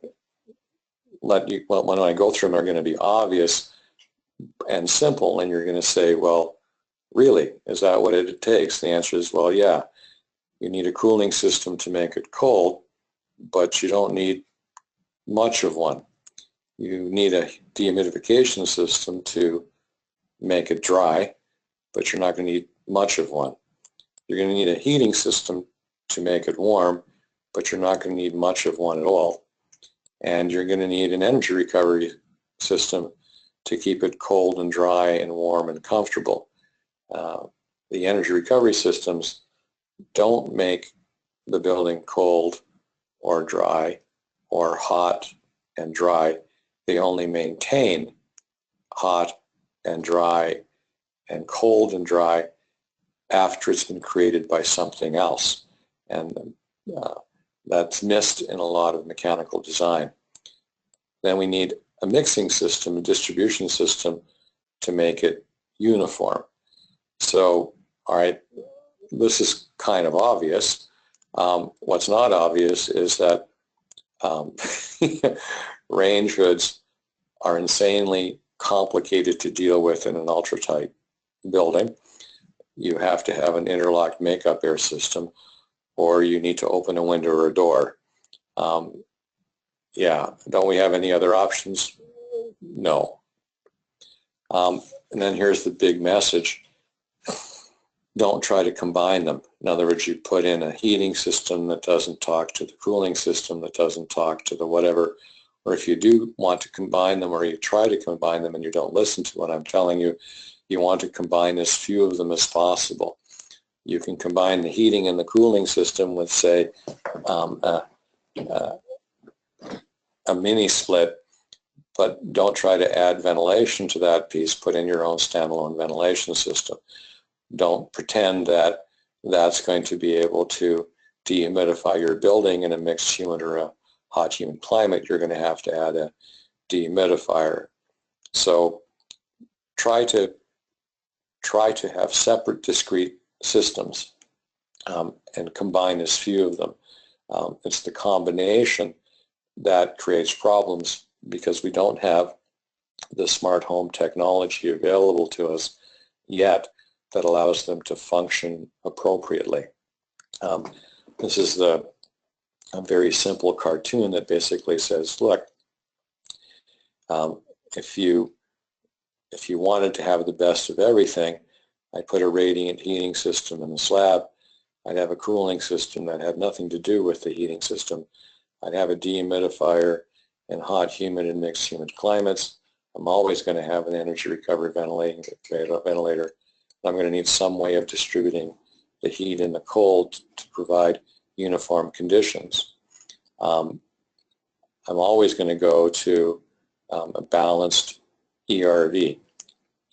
I go through them, are going to be obvious and simple, and you're going to say, well, really, is that what it takes? The answer is, well, yeah. You need a cooling system to make it cold, but you don't need much of one. You need a dehumidification system to make it dry, but you're not going to need much of one. You're going to need a heating system to make it warm, but you're not going to need much of one at all. And you're going to need an energy recovery system to keep it cold and dry and warm and comfortable. The energy recovery systems don't make the building cold or dry or hot and dry. They only maintain hot and dry and cold and dry after it's been created by something else. And that's missed in a lot of mechanical design. Then we need a mixing system, a distribution system to make it uniform. So, all right, this is kind of obvious. What's not obvious is that range hoods are insanely complicated to deal with in an ultra-tight building. You have to have an interlocked makeup air system, or you need to open a window or a door. Yeah, don't we have any other options? No. And then here's the big message. Don't try to combine them. In other words, you put in a heating system that doesn't talk to the cooling system, that doesn't talk to the whatever, or if you do want to combine them or you try to combine them and you don't listen to what I'm telling you, you want to combine as few of them as possible. You can combine the heating and the cooling system with, say, a mini split, but don't try to add ventilation to that piece. Put in your own standalone ventilation system. Don't pretend that that's going to be able to dehumidify your building in a mixed humid or a hot humid climate. You're going to have to add a dehumidifier. So try to have separate discrete systems and combine as few of them. It's the combination that creates problems because we don't have the smart home technology available to us yet that allows them to function appropriately. This is a very simple cartoon that basically says, look, if you wanted to have the best of everything, I'd put a radiant heating system in the slab. I'd have a cooling system that had nothing to do with the heating system. I'd have a dehumidifier in hot, humid, and mixed humid climates. I'm always going to have an energy recovery ventilator. I'm going to need some way of distributing the heat and the cold to provide uniform conditions. I'm always going to go to a balanced ERV,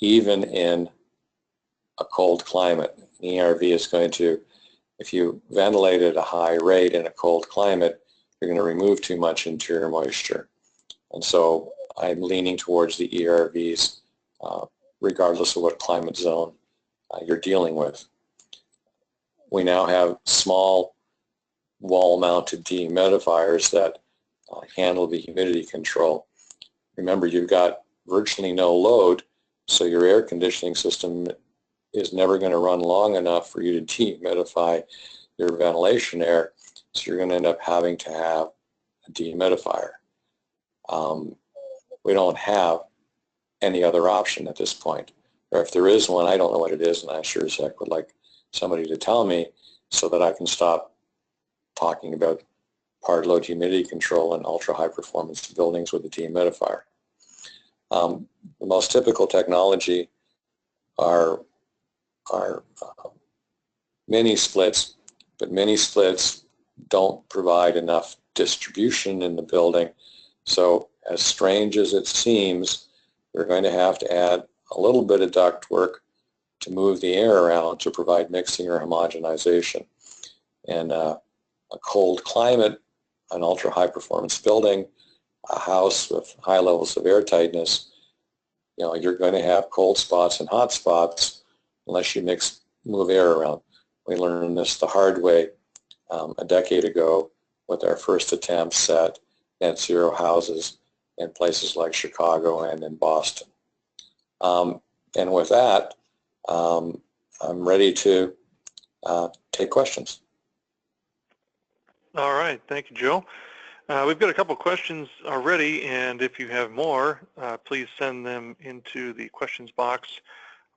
even in a cold climate. An ERV is going to, if you ventilate at a high rate in a cold climate, you're going to remove too much interior moisture. And so I'm leaning towards the ERVs regardless of what climate zone you're dealing with. We now have small wall-mounted dehumidifiers that handle the humidity control. Remember, you've got virtually no load, so your air conditioning system is never going to run long enough for you to dehumidify your ventilation air, so you're going to end up having to have a dehumidifier. We don't have any other option at this point. Or if there is one, I don't know what it is, and I sure as heck would like somebody to tell me so that I can stop talking about hard load humidity control in ultra high performance buildings with a dehumidifier. The most typical technology are mini splits, but mini splits don't provide enough distribution in the building. So as strange as it seems, you're going to have to add a little bit of ductwork to move the air around to provide mixing or homogenization. In a cold climate, an ultra high performance building, a house with high levels of air tightness, you're going to have cold spots and hot spots unless you move air around. We learned this the hard way a decade ago with our first attempts at net zero houses in places like Chicago and in Boston. And with that, I'm ready to take questions. All right, thank you, Joe. We've got a couple questions already, and if you have more, please send them into the questions box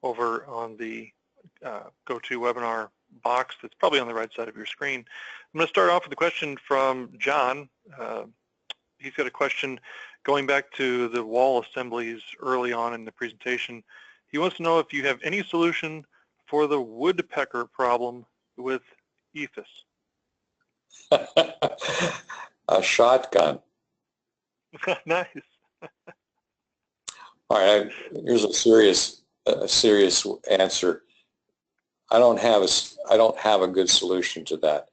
over on the GoToWebinar box that's probably on the right side of your screen. I'm going to start off with a question from John. He's got a question going back to the wall assemblies early on in the presentation. He wants to know if you have any solution for the woodpecker problem with EIFS. A shotgun. Nice. All right, here's a serious answer. I don't have a good solution to that.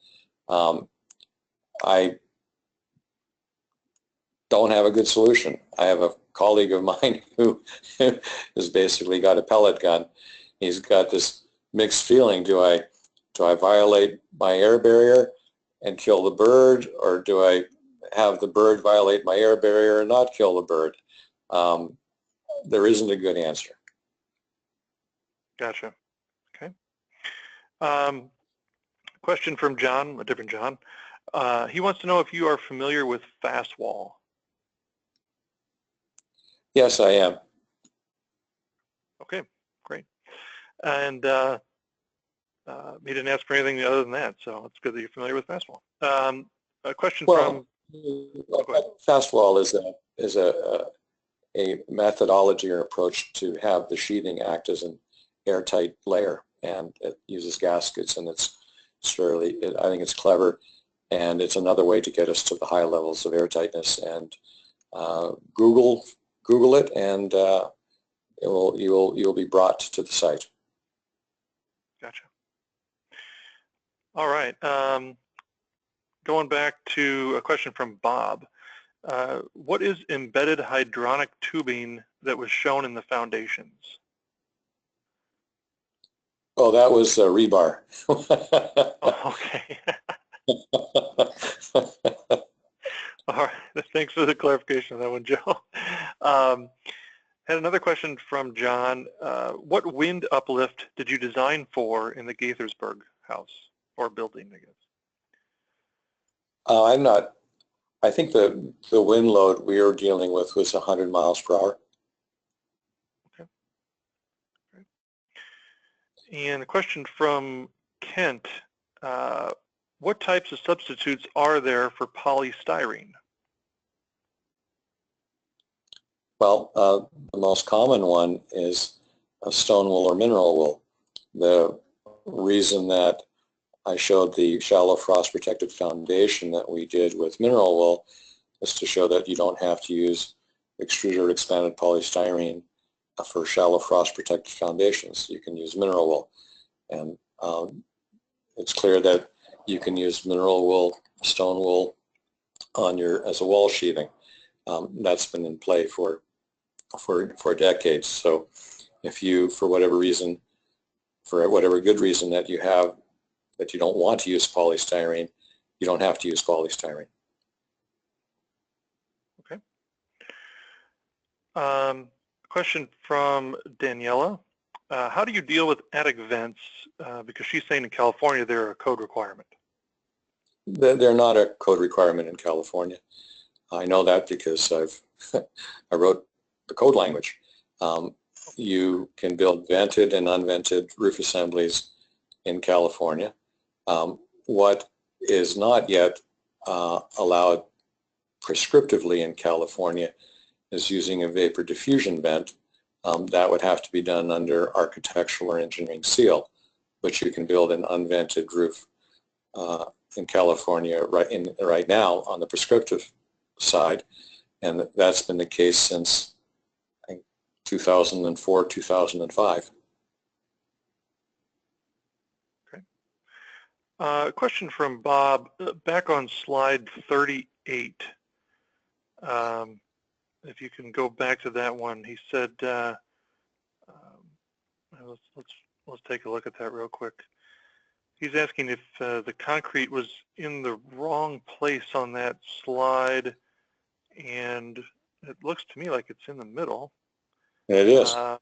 I don't have a good solution. I have a colleague of mine who has basically got a pellet gun. He's got this mixed feeling. Do I violate my air barrier and kill the bird, or do I have the bird violate my air barrier and not kill the bird? There isn't a good answer. Gotcha. Okay. Question from John, a different John. He wants to know if you are familiar with FastWall. Yes, I am. Okay, great. And he didn't ask for anything other than that, so it's good that you're familiar with FastWall. A question from... FastWall is a methodology or approach to have the sheathing act as an airtight layer, and it uses gaskets, and I think it's clever, and it's another way to get us to the high levels of airtightness. And Google it, and you'll be brought to the site. Gotcha. All right. Going back to a question from Bob. What is embedded hydronic tubing that was shown in the foundations? Oh, that was rebar. Oh, okay. All right. Thanks for the clarification on that one, Joe. Had another question from John. What wind uplift did you design for in the Gaithersburg house or building, I guess? I think the wind load we were dealing with was 100 miles per hour. Okay. Great. And a question from Kent. What types of substitutes are there for polystyrene? Well, the most common one is stone wool or mineral wool. The reason that I showed the shallow frost protected foundation that we did with mineral wool is to show that you don't have to use extruded or expanded polystyrene for shallow frost protected foundations. You can use mineral wool, and it's clear that you can use mineral wool, stone wool as a wall sheathing. That's been in play for decades. So if you, for whatever good reason that you have, that you don't want to use polystyrene, you don't have to use polystyrene. Okay. Question from Daniela. How do you deal with attic vents? Because she's saying in California they're a code requirement. They're not a code requirement in California. I know that because I wrote the code language. You can build vented and unvented roof assemblies in California. What is not yet allowed prescriptively in California is using a vapor diffusion vent. That would have to be done under architectural or engineering seal, but you can build an unvented roof in California right now on the prescriptive side, and that's been the case since I think 2004, 2005. Okay. Question from Bob, back on slide 38. If you can go back to that one, he said, let's take a look at that real quick. He's asking if the concrete was in the wrong place on that slide, and it looks to me like it's in the middle. It is. Yeah.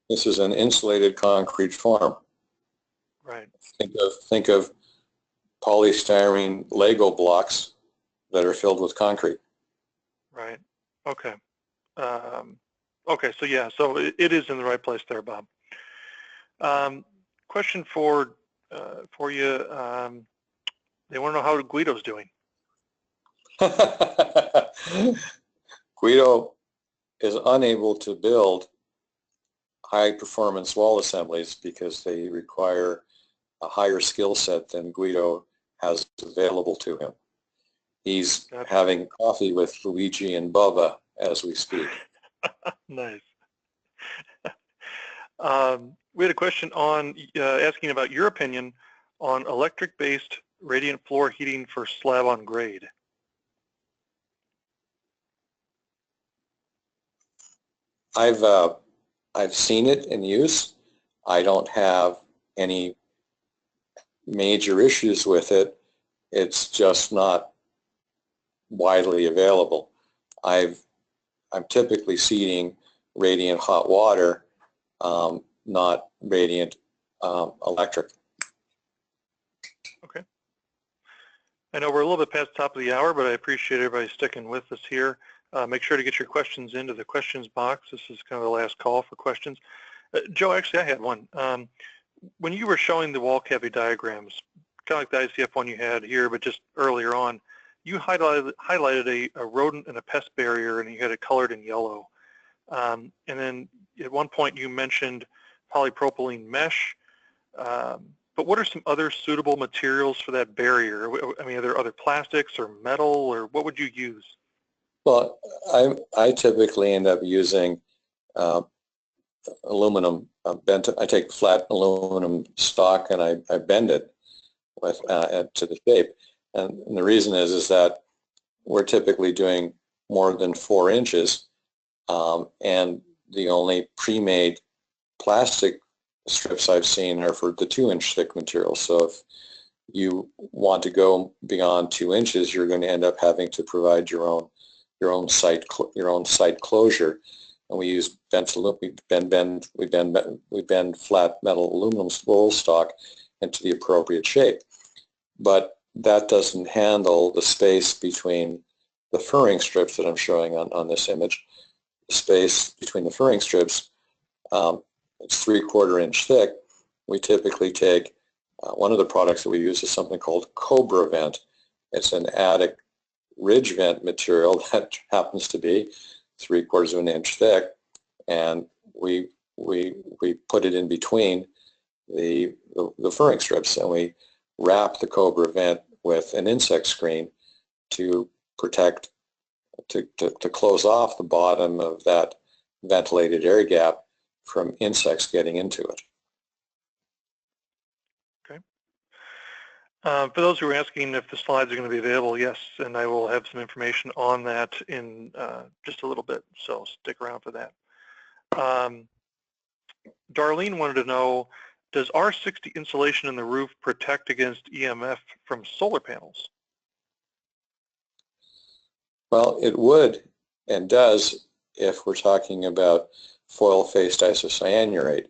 This is an insulated concrete form. Right. Think of polystyrene Lego blocks that are filled with concrete. Right. Okay. Okay. So yeah. So it is in the right place there, Bob. Question for you. They want to know how Guido's doing. Guido is unable to build high-performance wall assemblies because they require a higher skill set than Guido has available to him. He's Gotcha. having coffee with Luigi and Bubba as we speak. Nice. We had a question on asking about your opinion on electric-based radiant floor heating for slab on grade. I've seen it in use. I don't have any major issues with it. It's just not widely available. I'm typically seating radiant hot water, not radiant electric. Okay. I know we're a little bit past the top of the hour, but I appreciate everybody sticking with us here. Make sure to get your questions into the questions box. This is kind of the last call for questions. Joe, actually, I had one. When you were showing the wall cavity diagrams, kind of like the ICF one you had here, but just earlier on, you highlighted a rodent and a pest barrier, and you had it colored in yellow. And then at one point you mentioned polypropylene mesh. But what are some other suitable materials for that barrier? I mean, are there other plastics or metal, or what would you use? Well, I typically end up using aluminum bent. I take flat aluminum stock and I bend it with to the shape. And the reason is that we're typically doing more than 4 inches, and the only pre-made plastic strips I've seen are for the 2-inch thick material. So if you want to go beyond 2 inches, you're going to end up having to provide your own site closure. And we use we bend flat metal aluminum roll stock into the appropriate shape. But that doesn't handle the space between the furring strips that I'm showing on this image. The space between the furring strips, it's 3/4 inch thick. We typically take one of the products that we use is something called Cobra vent. It's an attic ridge vent material that happens to be 3/4 of an inch thick, and we put it in between the furring strips, and we wrap the Cobra vent with an insect screen to protect, to close off the bottom of that ventilated air gap from insects getting into it. Okay. For those who are asking if the slides are going to be available, yes, and I will have some information on that in just a little bit, so stick around for that. Darlene wanted to know, does R60 insulation in the roof protect against EMF from solar panels? Well, it would and does if we're talking about foil-faced isocyanurate.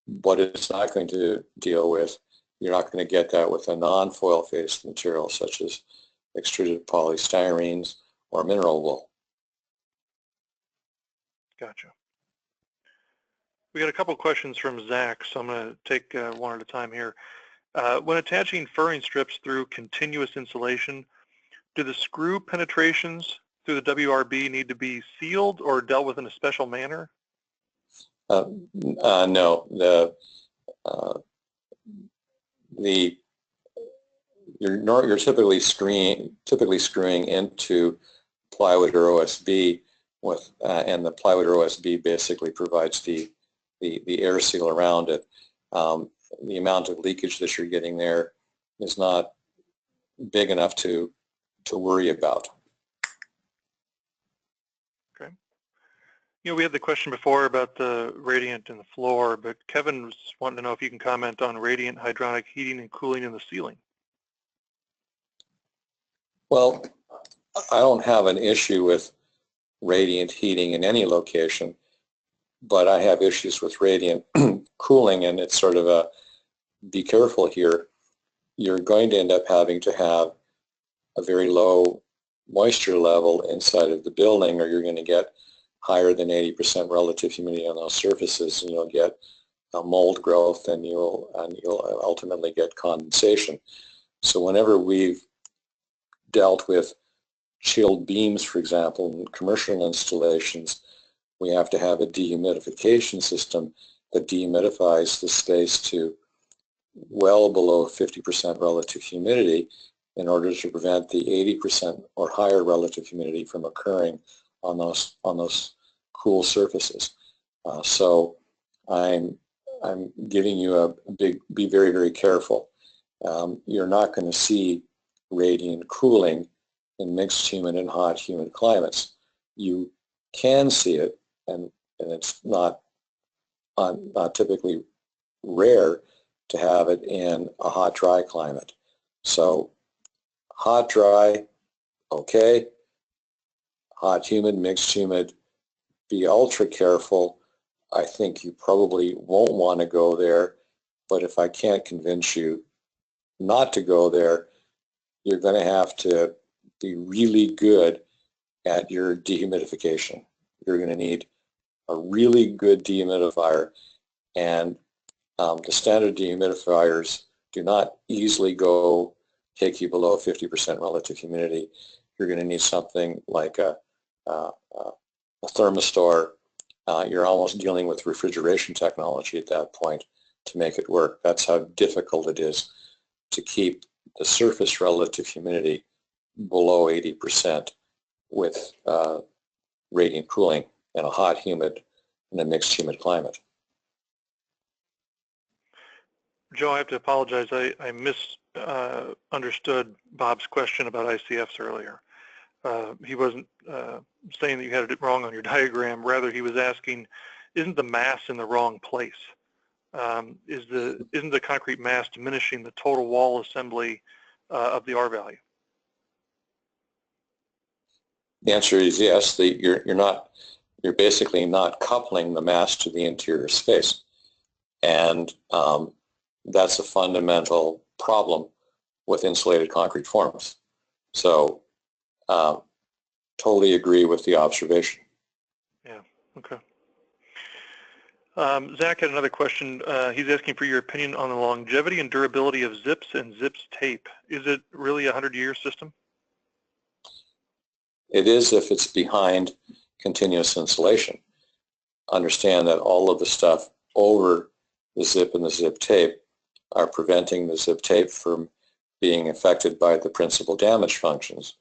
What it's not going to deal with, you're not going to get that with a non-foil-faced material such as extruded polystyrenes or mineral wool. Gotcha. We got a couple questions from Zach, so I'm going to take one at a time here. When attaching furring strips through continuous insulation, do the screw penetrations through the WRB need to be sealed or dealt with in a special manner? No. You're typically screwing into plywood or OSB with, and the plywood or OSB basically provides the air seal around it. The amount of leakage that you're getting there is not big enough to worry about. Okay. You know, we had the question before about the radiant in the floor, but Kevin was wanting to know if you can comment on radiant hydronic heating and cooling in the ceiling. Well, I don't have an issue with radiant heating in any location, but I have issues with radiant cooling, and it's sort of a be careful here. You're going to end up having to have a very low moisture level inside of the building, or you're going to get higher than 80% relative humidity on those surfaces, and you'll get mold growth, and you'll ultimately get condensation. So whenever we've dealt with chilled beams, for example, in commercial installations, we have to have a dehumidification system that dehumidifies the space to well below 50% relative humidity, in order to prevent the 80% or higher relative humidity from occurring on those cool surfaces. So I'm giving you a big, be very, very careful. You're not going to see radiant cooling in mixed humid and hot humid climates. You can see it, and it's not typically rare to have it in a hot dry climate. So hot dry, okay. Hot humid, mixed humid, be ultra careful. I think you probably won't want to go there, but if I can't convince you not to go there, you're going to have to be really good at your dehumidification. You're going to need a really good dehumidifier, and the standard dehumidifiers do not easily take you below 50% relative humidity. You're going to need something like a thermistor. You're almost dealing with refrigeration technology at that point to make it work. That's how difficult it is to keep the surface relative humidity below 80% with radiant cooling in a hot, humid, and a mixed humid climate. Joe, I have to apologize. I misunderstood Bob's question about ICFs earlier. He wasn't saying that you had it wrong on your diagram. Rather, he was asking, isn't the mass in the wrong place? Isn't the concrete mass diminishing the total wall assembly of the R value? The answer is yes. You're basically not coupling the mass to the interior space, and that's a fundamental problem with insulated concrete forms. So totally agree with the observation. Yeah, okay. Zach had another question. He's asking for your opinion on the longevity and durability of zips and zips tape. Is it really a 100-year system? It is if it's behind continuous insulation. Understand that all of the stuff over the zip and the zip tape are preventing the zip tape from being affected by the principal damage functions,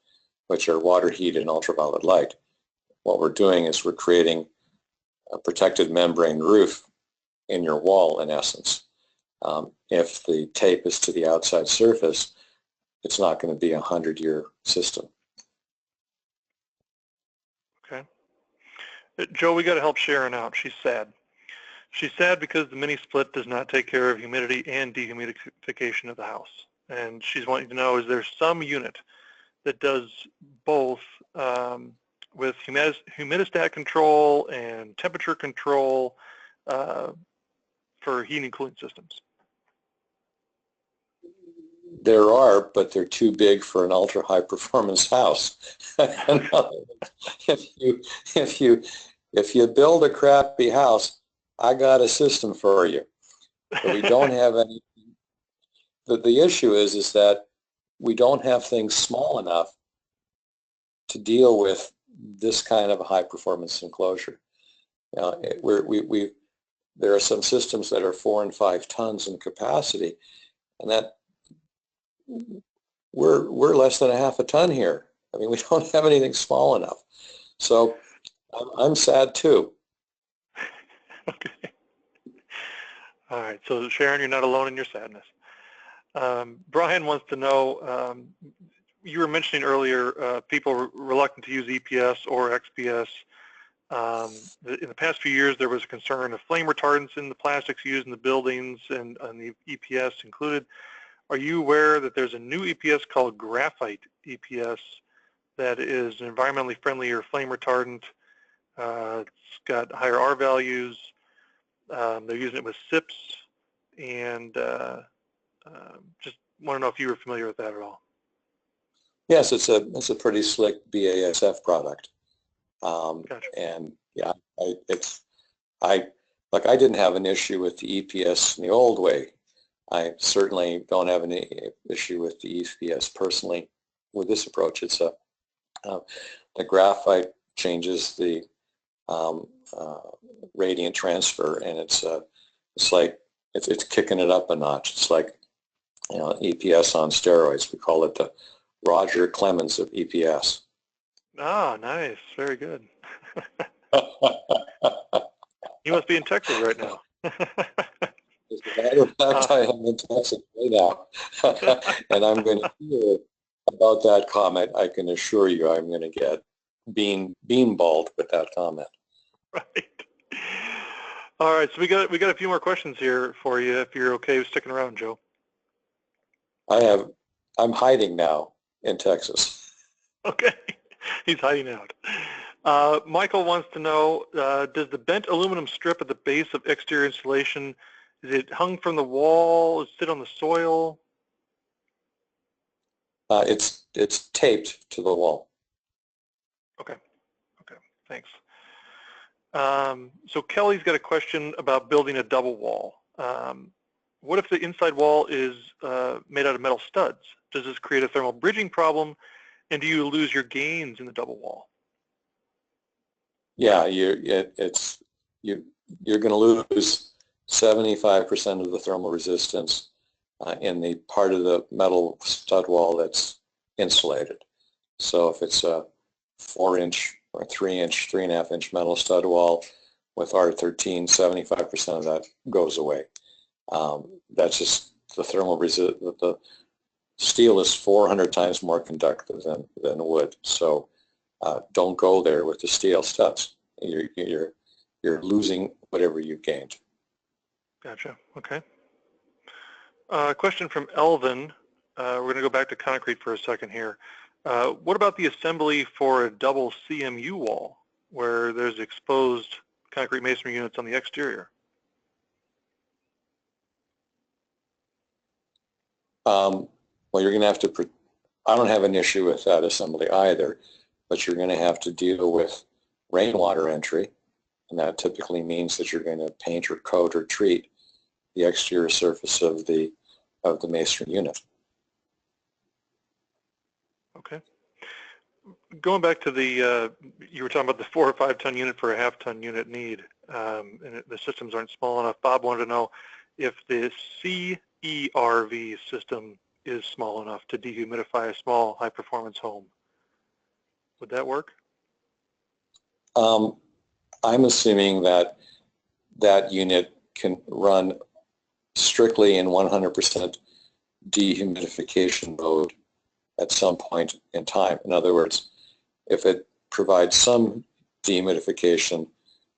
which are water, heat, and ultraviolet light. What we're doing is we're creating a protected membrane roof in your wall, in essence. If the tape is to the outside surface, it's not going to be a 100-year system. Okay. Joe, we got to help Sharon out. She's sad. She's sad because the mini split does not take care of humidity and dehumidification of the house. And she's wanting to know, is there some unit that does both with humidistat control and temperature control for heating and cooling systems? There are, but they're too big for an ultra high performance house. If you build a crappy house, I got a system for you. But we don't have any. The issue is that we don't have things small enough to deal with this kind of a high performance enclosure. There are some systems that are 4 and 5 tons in capacity, and that we're less than a half a ton here. I mean, we don't have anything small enough. So I'm sad too. Okay. All right. So Sharon, you're not alone in your sadness. Brian wants to know, you were mentioning earlier people were reluctant to use EPS or XPS. In the past few years, there was a concern of flame retardants in the plastics used in the buildings and the EPS included. Are you aware that there's a new EPS called graphite EPS that is an environmentally friendlier flame retardant? It's got higher R values. They're using it with SIPs, and just want to know if you were familiar with that at all. Yes, it's a pretty slick BASF product. Gotcha. And yeah, I didn't have an issue with the EPS in the old way. I certainly don't have any issue with the EPS personally with this approach. It's the graphite changes the radiant transfer, and it's kicking it up a notch. It's like EPS on steroids. We call it the Roger Clemens of EPS. Ah, nice. Very good. You must be in Texas right now. As a matter of fact, I am in Texas right now, and I'm going to hear about that comment. I can assure you I'm going to get beanballed with that comment. Right. All right, so we got a few more questions here for you if you're okay with sticking around, Joe. I'm hiding now in Texas. Okay, he's hiding out. Michael wants to know, does the bent aluminum strip at the base of exterior insulation, is it hung from the wall? Is it sit on the soil? It's taped to the wall. Okay, thanks. So Kelly's got a question about building a double wall. What if the inside wall is made out of metal studs? Does this create a thermal bridging problem, and do you lose your gains in the double wall? Yeah, you're going to lose 75% of the thermal resistance in the part of the metal stud wall that's insulated. So if it's a 4-inch or 3-inch, 3.5-inch metal stud wall with R13, 75% of that goes away. That's just the thermal resistance. The steel is 400 times more conductive than wood. So don't go there with the steel studs. You're losing whatever you've gained. Gotcha. Okay. Question from Elvin. We're going to go back to concrete for a second here. What about the assembly for a double CMU wall where there's exposed concrete masonry units on the exterior? Well, you're going to have to, I don't have an issue with that assembly either, but you're going to have to deal with rainwater entry, and that typically means that you're going to paint or coat or treat the exterior surface of the masonry unit. Okay. Going back to the, you were talking about the 4 or 5 ton unit for a half-ton unit need, and the systems aren't small enough. Bob wanted to know if the CERV system is small enough to dehumidify a small high-performance home. Would that work? I'm assuming that that unit can run strictly in 100% dehumidification mode at some point in time. In other words, if it provides some dehumidification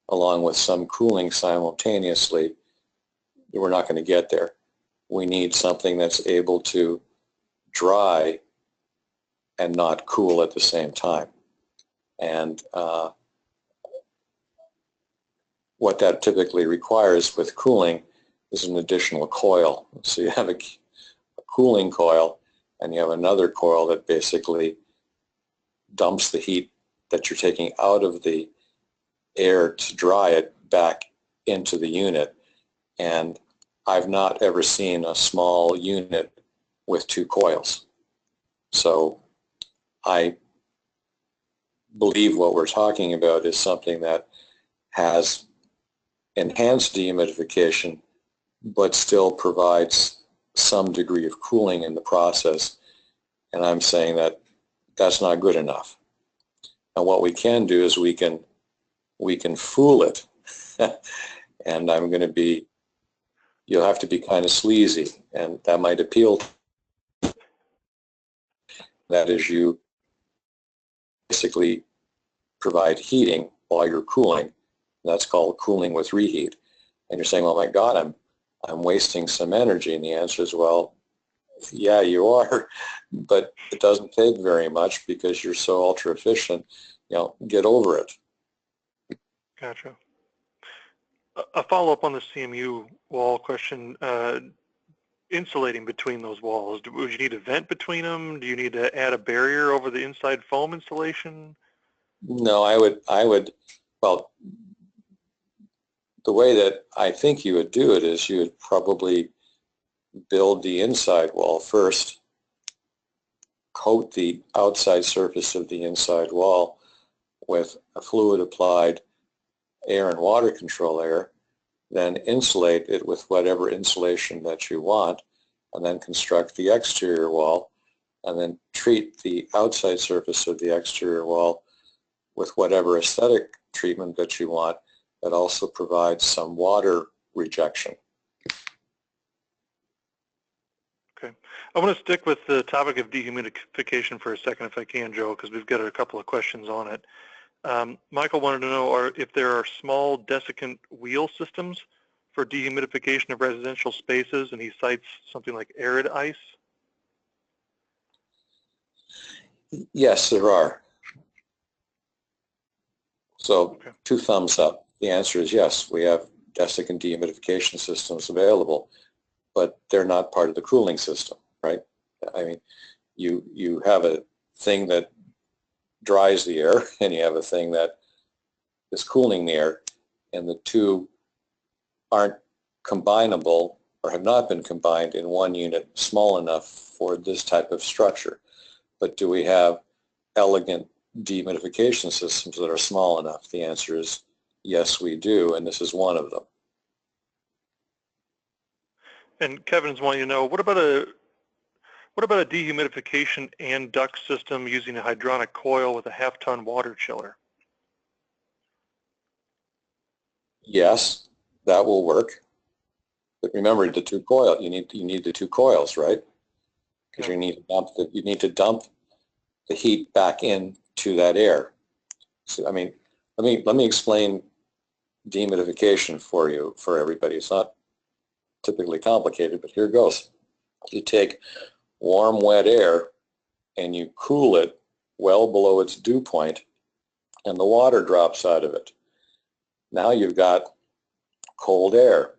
along with some cooling simultaneously, we're not going to get there. We need something that's able to dry and not cool at the same time. And what that typically requires with cooling is an additional coil. So you have a cooling coil, and you have another coil that basically dumps the heat that you're taking out of the air to dry it back into the unit. And I've not ever seen a small unit with 2 coils. So I believe what we're talking about is something that has enhanced dehumidification but still provides some degree of cooling in the process. And I'm saying that that's not good enough. And what we can do is we can fool it. And I'm going to be, you'll have to be kind of sleazy, and that might appeal. That is, you basically provide heating while you're cooling. That's called cooling with reheat. And you're saying, oh my God, I'm wasting some energy. And the answer is, well, yeah, you are, but it doesn't take very much because you're so ultra efficient. You know, get over it. Gotcha. A follow-up on the CMU wall question, insulating between those walls. Would you need a vent between them? Do you need to add a barrier over the inside foam insulation? No, I would, well, the way that I think you would do it is you would probably build the inside wall first, coat the outside surface of the inside wall with a fluid applied air and water control air, then insulate it with whatever insulation that you want, and then construct the exterior wall, and then treat the outside surface of the exterior wall with whatever aesthetic treatment that you want that also provides some water rejection. Okay. I want to stick with the topic of dehumidification for a second if I can, Joe, because we've got a couple of questions on it. Michael wanted to know if there are small desiccant wheel systems for dehumidification of residential spaces, and he cites something like arid ice. Yes, there are. So Okay. 2 thumbs up. The answer is yes, we have desiccant dehumidification systems available, but they're not part of the cooling system, right? I mean, you have a thing that dries the air, and you have a thing that is cooling the air, and the two aren't combinable or have not been combined in one unit small enough for this type of structure. But do we have elegant dehumidification systems that are small enough? The answer is yes, we do, and this is one of them. And Kevin's wanting to know, what about a dehumidification and duct system using a hydronic coil with a half-ton water chiller? Yes, that will work. But remember, the 2 coil, you need the 2 coils, right? Because you need to dump the heat back into that air. So I mean, let me explain dehumidification for everybody. It's not typically complicated, but here goes. You take warm, wet air and you cool it well below its dew point, and the water drops out of it. Now you've got cold air,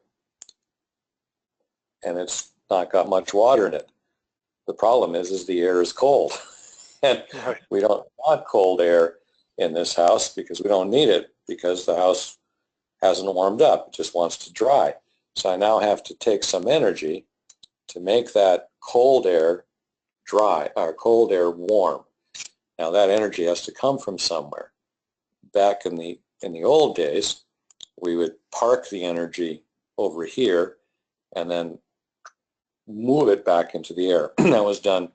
and it's not got much water in it. The problem is the air is cold. And right. We don't want cold air in this house because we don't need it, because the house hasn't warmed up. It just wants to dry. So I now have to take some energy to make that cold air dry, or cold air warm. Now that energy has to come from somewhere. Back in the old days, we would park the energy over here and then move it back into the air. That was done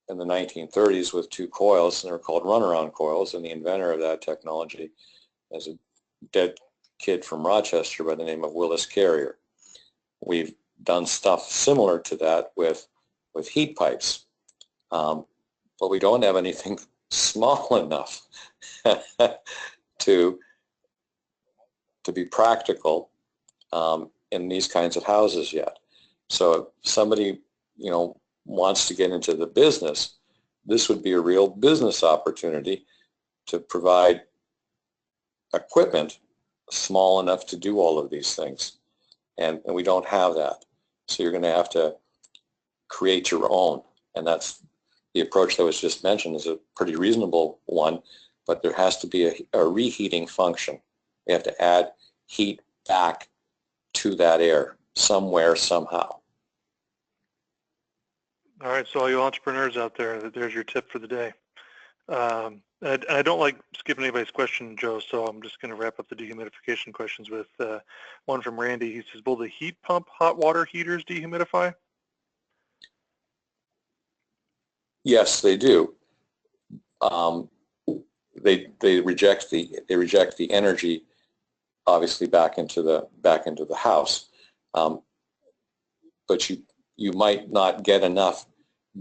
in the 1930s with 2 coils, and they were called runaround coils, and the inventor of that technology is a dead kid from Rochester by the name of Willis Carrier. We've done stuff similar to that with heat pipes, but we don't have anything small enough to be practical in these kinds of houses yet. So if somebody, wants to get into the business, this would be a real business opportunity to provide equipment small enough to do all of these things. And we don't have that. So you're going to have to create your own. And that's the approach that was just mentioned is a pretty reasonable one, but there has to be a reheating function. We have to add heat back to that air somewhere, somehow. All right, so all you entrepreneurs out there, there's your tip for the day. I don't like skipping anybody's question, Joe, so I'm just going to wrap up the dehumidification questions with one from Randy. He says, will the heat pump hot water heaters dehumidify? Yes, they do. They reject the energy, obviously, back into the house, but you might not get enough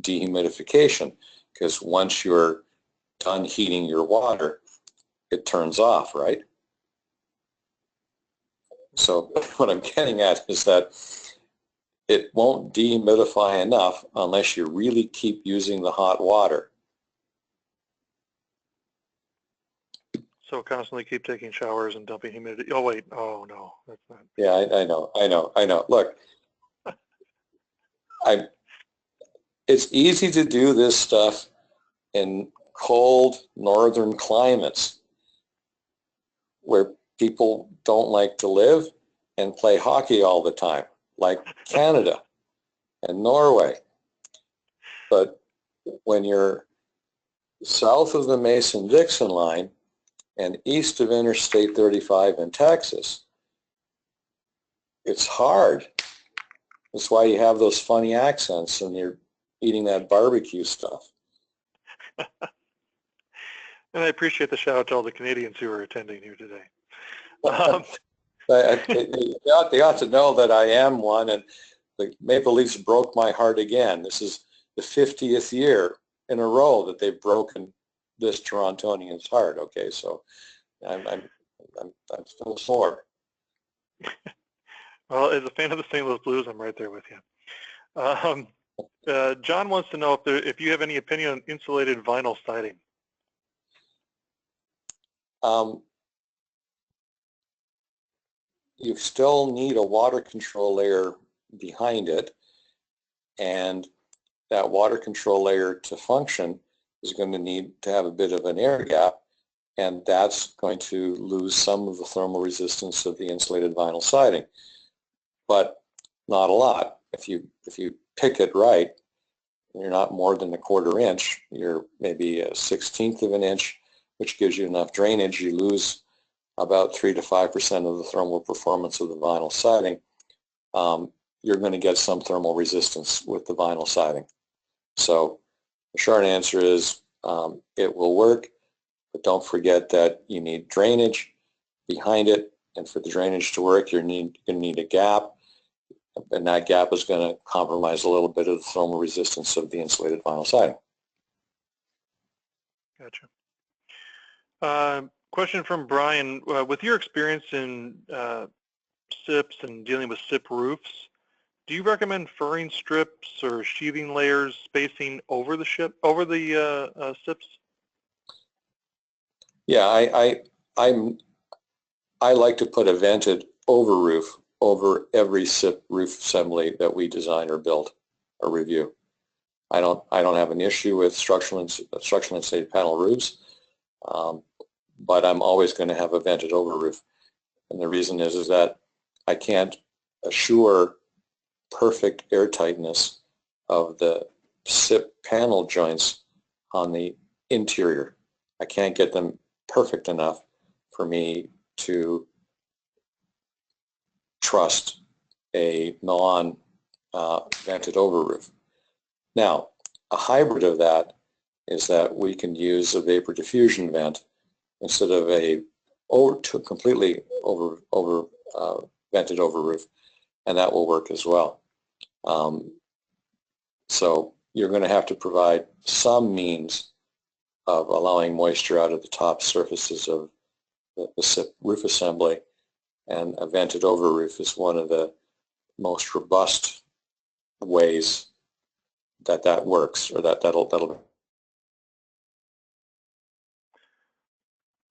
dehumidification, because once you're done heating your water, it turns off, right? So what I'm getting at is that it won't dehumidify enough unless you really keep using the hot water. So constantly keep taking showers and dumping humidity. Oh, wait. Oh, no. That's not. Yeah, I know. Look, it's easy to do this stuff in cold northern climates where people don't like to live and play hockey all the time, like Canada and Norway. But when you're south of the Mason-Dixon line and east of Interstate 35 in Texas, it's hard. That's why you have those funny accents when you're eating that barbecue stuff. And I appreciate the shout out to all the Canadians who are attending here today. They ought to know that I am one, and the Maple Leafs broke my heart again. This is the 50th year in a row that they've broken this Torontonian's heart. Okay, so I'm still sore. Well, as a fan of the St. Louis Blues, I'm right there with you. John wants to know if you have any opinion on insulated vinyl siding. You still need a water control layer behind it, and that water control layer to function is going to need to have a bit of an air gap, and that's going to lose some of the thermal resistance of the insulated vinyl siding, but not a lot. If you pick it right, you're not more than a 1/4 inch. You're maybe a 1/16 of an inch, which gives you enough drainage. You lose about 3 to 5% of the thermal performance of the vinyl siding. You're going to get some thermal resistance with the vinyl siding. So the short answer is it will work, but don't forget that you need drainage behind it, and for the drainage to work, you're going to need a gap, and that gap is going to compromise a little bit of the thermal resistance of the insulated vinyl siding. Gotcha. Question from Brian. With your experience in SIPs and dealing with SIP roofs, do you recommend furring strips or sheathing layers spacing over the SIPs? Yeah, I like to put a vented over roof over every SIP roof assembly that we design or build or review. I don't have an issue with structural insulated panel roofs, but I'm always going to have a vented over roof. And the reason is that I can't assure perfect air tightness of the SIP panel joints on the interior. I can't get them perfect enough for me to trust a non-vented over roof. Now, a hybrid of that is that we can use a vapor diffusion vent instead of a completely vented over roof, and that will work as well. So you're going to have to provide some means of allowing moisture out of the top surfaces of the SIP roof assembly, and a vented over roof is one of the most robust ways that works, or that'll.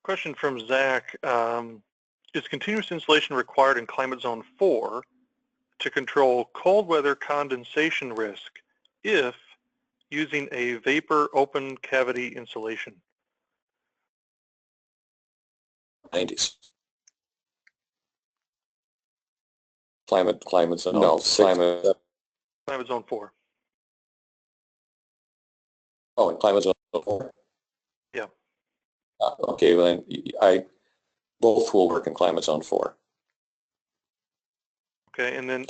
Question from Zach. Is continuous insulation required in climate zone 4 to control cold weather condensation risk if using a vapor open cavity insulation? 90s. Climate zone. No, climate zone 4. Oh, in climate zone 4. Yeah. Okay, well then both will work in climate zone 4. Okay, and then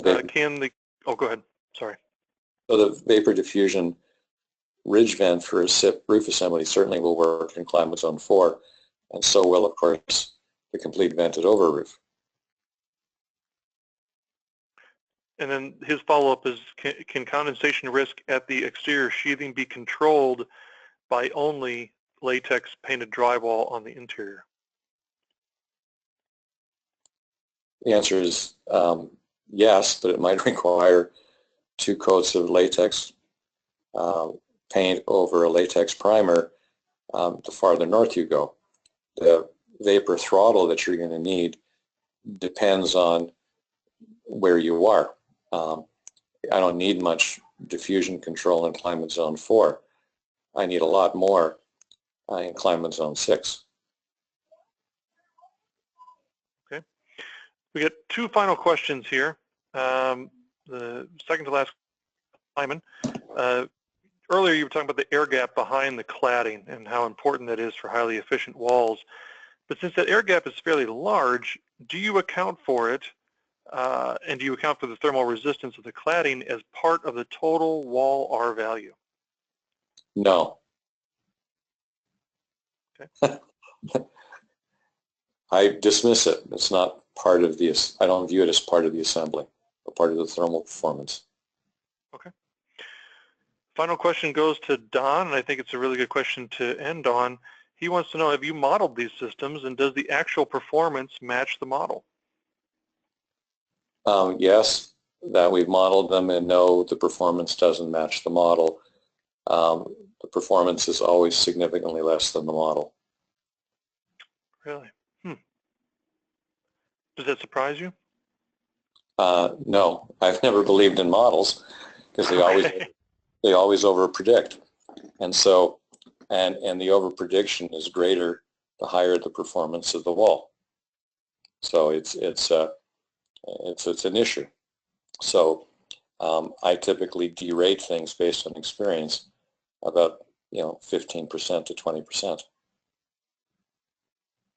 oh, go ahead. Sorry. So the vapor diffusion ridge vent for a SIP roof assembly certainly will work in climate zone 4, and so will, of course, the complete vented over roof. And then his follow-up is, can condensation risk at the exterior sheathing be controlled by only latex painted drywall on the interior? The answer is yes, but it might require 2 coats of latex paint over a latex primer the farther north you go. The vapor throttle that you're going to need depends on where you are. I don't need much diffusion control in climate zone 4. I need a lot more in climate zone 6. Okay. We got 2 final questions here. The second to last, Simon. Earlier you were talking about the air gap behind the cladding and how important that is for highly efficient walls. But since that air gap is fairly large, do you account for it And do you account for the thermal resistance of the cladding as part of the total wall R value? No. Okay. I dismiss it. It's not part of the, I don't view it as part of the assembly, or part of the thermal performance. Okay. Final question goes to Don, and I think it's a really good question to end on. He wants to know, have you modeled these systems, and does the actual performance match the model? Yes, that we've modeled them, and no, the performance doesn't match the model. The performance is always significantly less than the model. Really? Does that surprise you? No, I've never believed in models because they always overpredict, and so and the overprediction is greater the higher the performance of the wall. So it's an issue. So I typically derate things based on experience about 15% to 20%.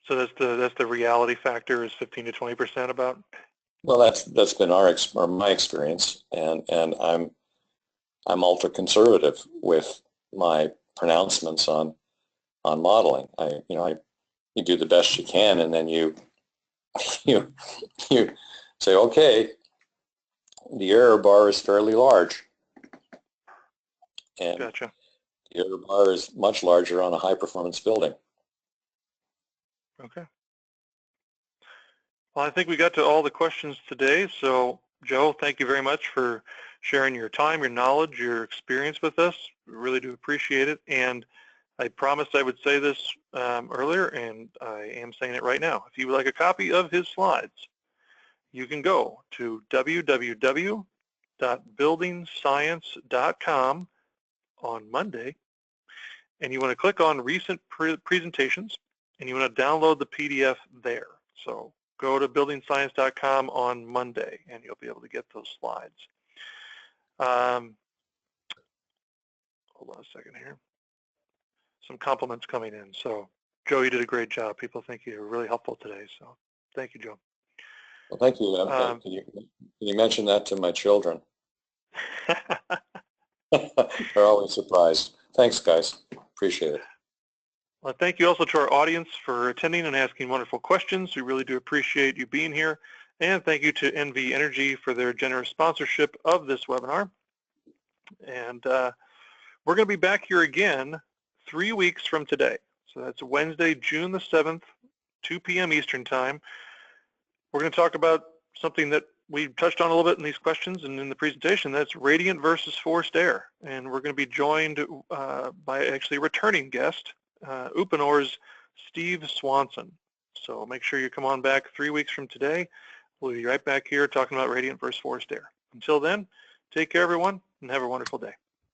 So that's the reality factor is 15 to 20% about? Well, that's been my experience, and I'm ultra conservative with my pronouncements on modeling. You do the best you can, and then you say, okay, the error bar is fairly large, and Gotcha. the error bar is much larger on a high performance building. Okay. Well, I think we got to all the questions today. So, Joe, thank you very much for sharing your time, your knowledge, your experience with us. We really do appreciate it. And I promised I would say this earlier, and I am saying it right now. If you would like a copy of his slides, you can go to www.buildingscience.com on Monday, and you want to click on recent presentations, and you want to download the PDF there. So go to buildingscience.com on Monday, and you'll be able to get those slides. Hold on a second here. Some compliments coming in. So, Joe, you did a great job. People think you were really helpful today. So, thank you, Joe. Well, thank you. Can you mention that to my children? They're always surprised. Thanks, guys. Appreciate it. Well, thank you also to our audience for attending and asking wonderful questions. We really do appreciate you being here. And thank you to NV Energy for their generous sponsorship of this webinar. And we're going to be back here again 3 weeks from today. So that's Wednesday, June the 7th, 2 p.m. Eastern Time. We're going to talk about something that we touched on a little bit in these questions and in the presentation. That's radiant versus forced air. And we're going to be joined by actually a returning guest, Upanor's Steve Swanson. So make sure you come on back 3 weeks from today. We'll be right back here talking about radiant versus forced air. Until then, take care, everyone, and have a wonderful day.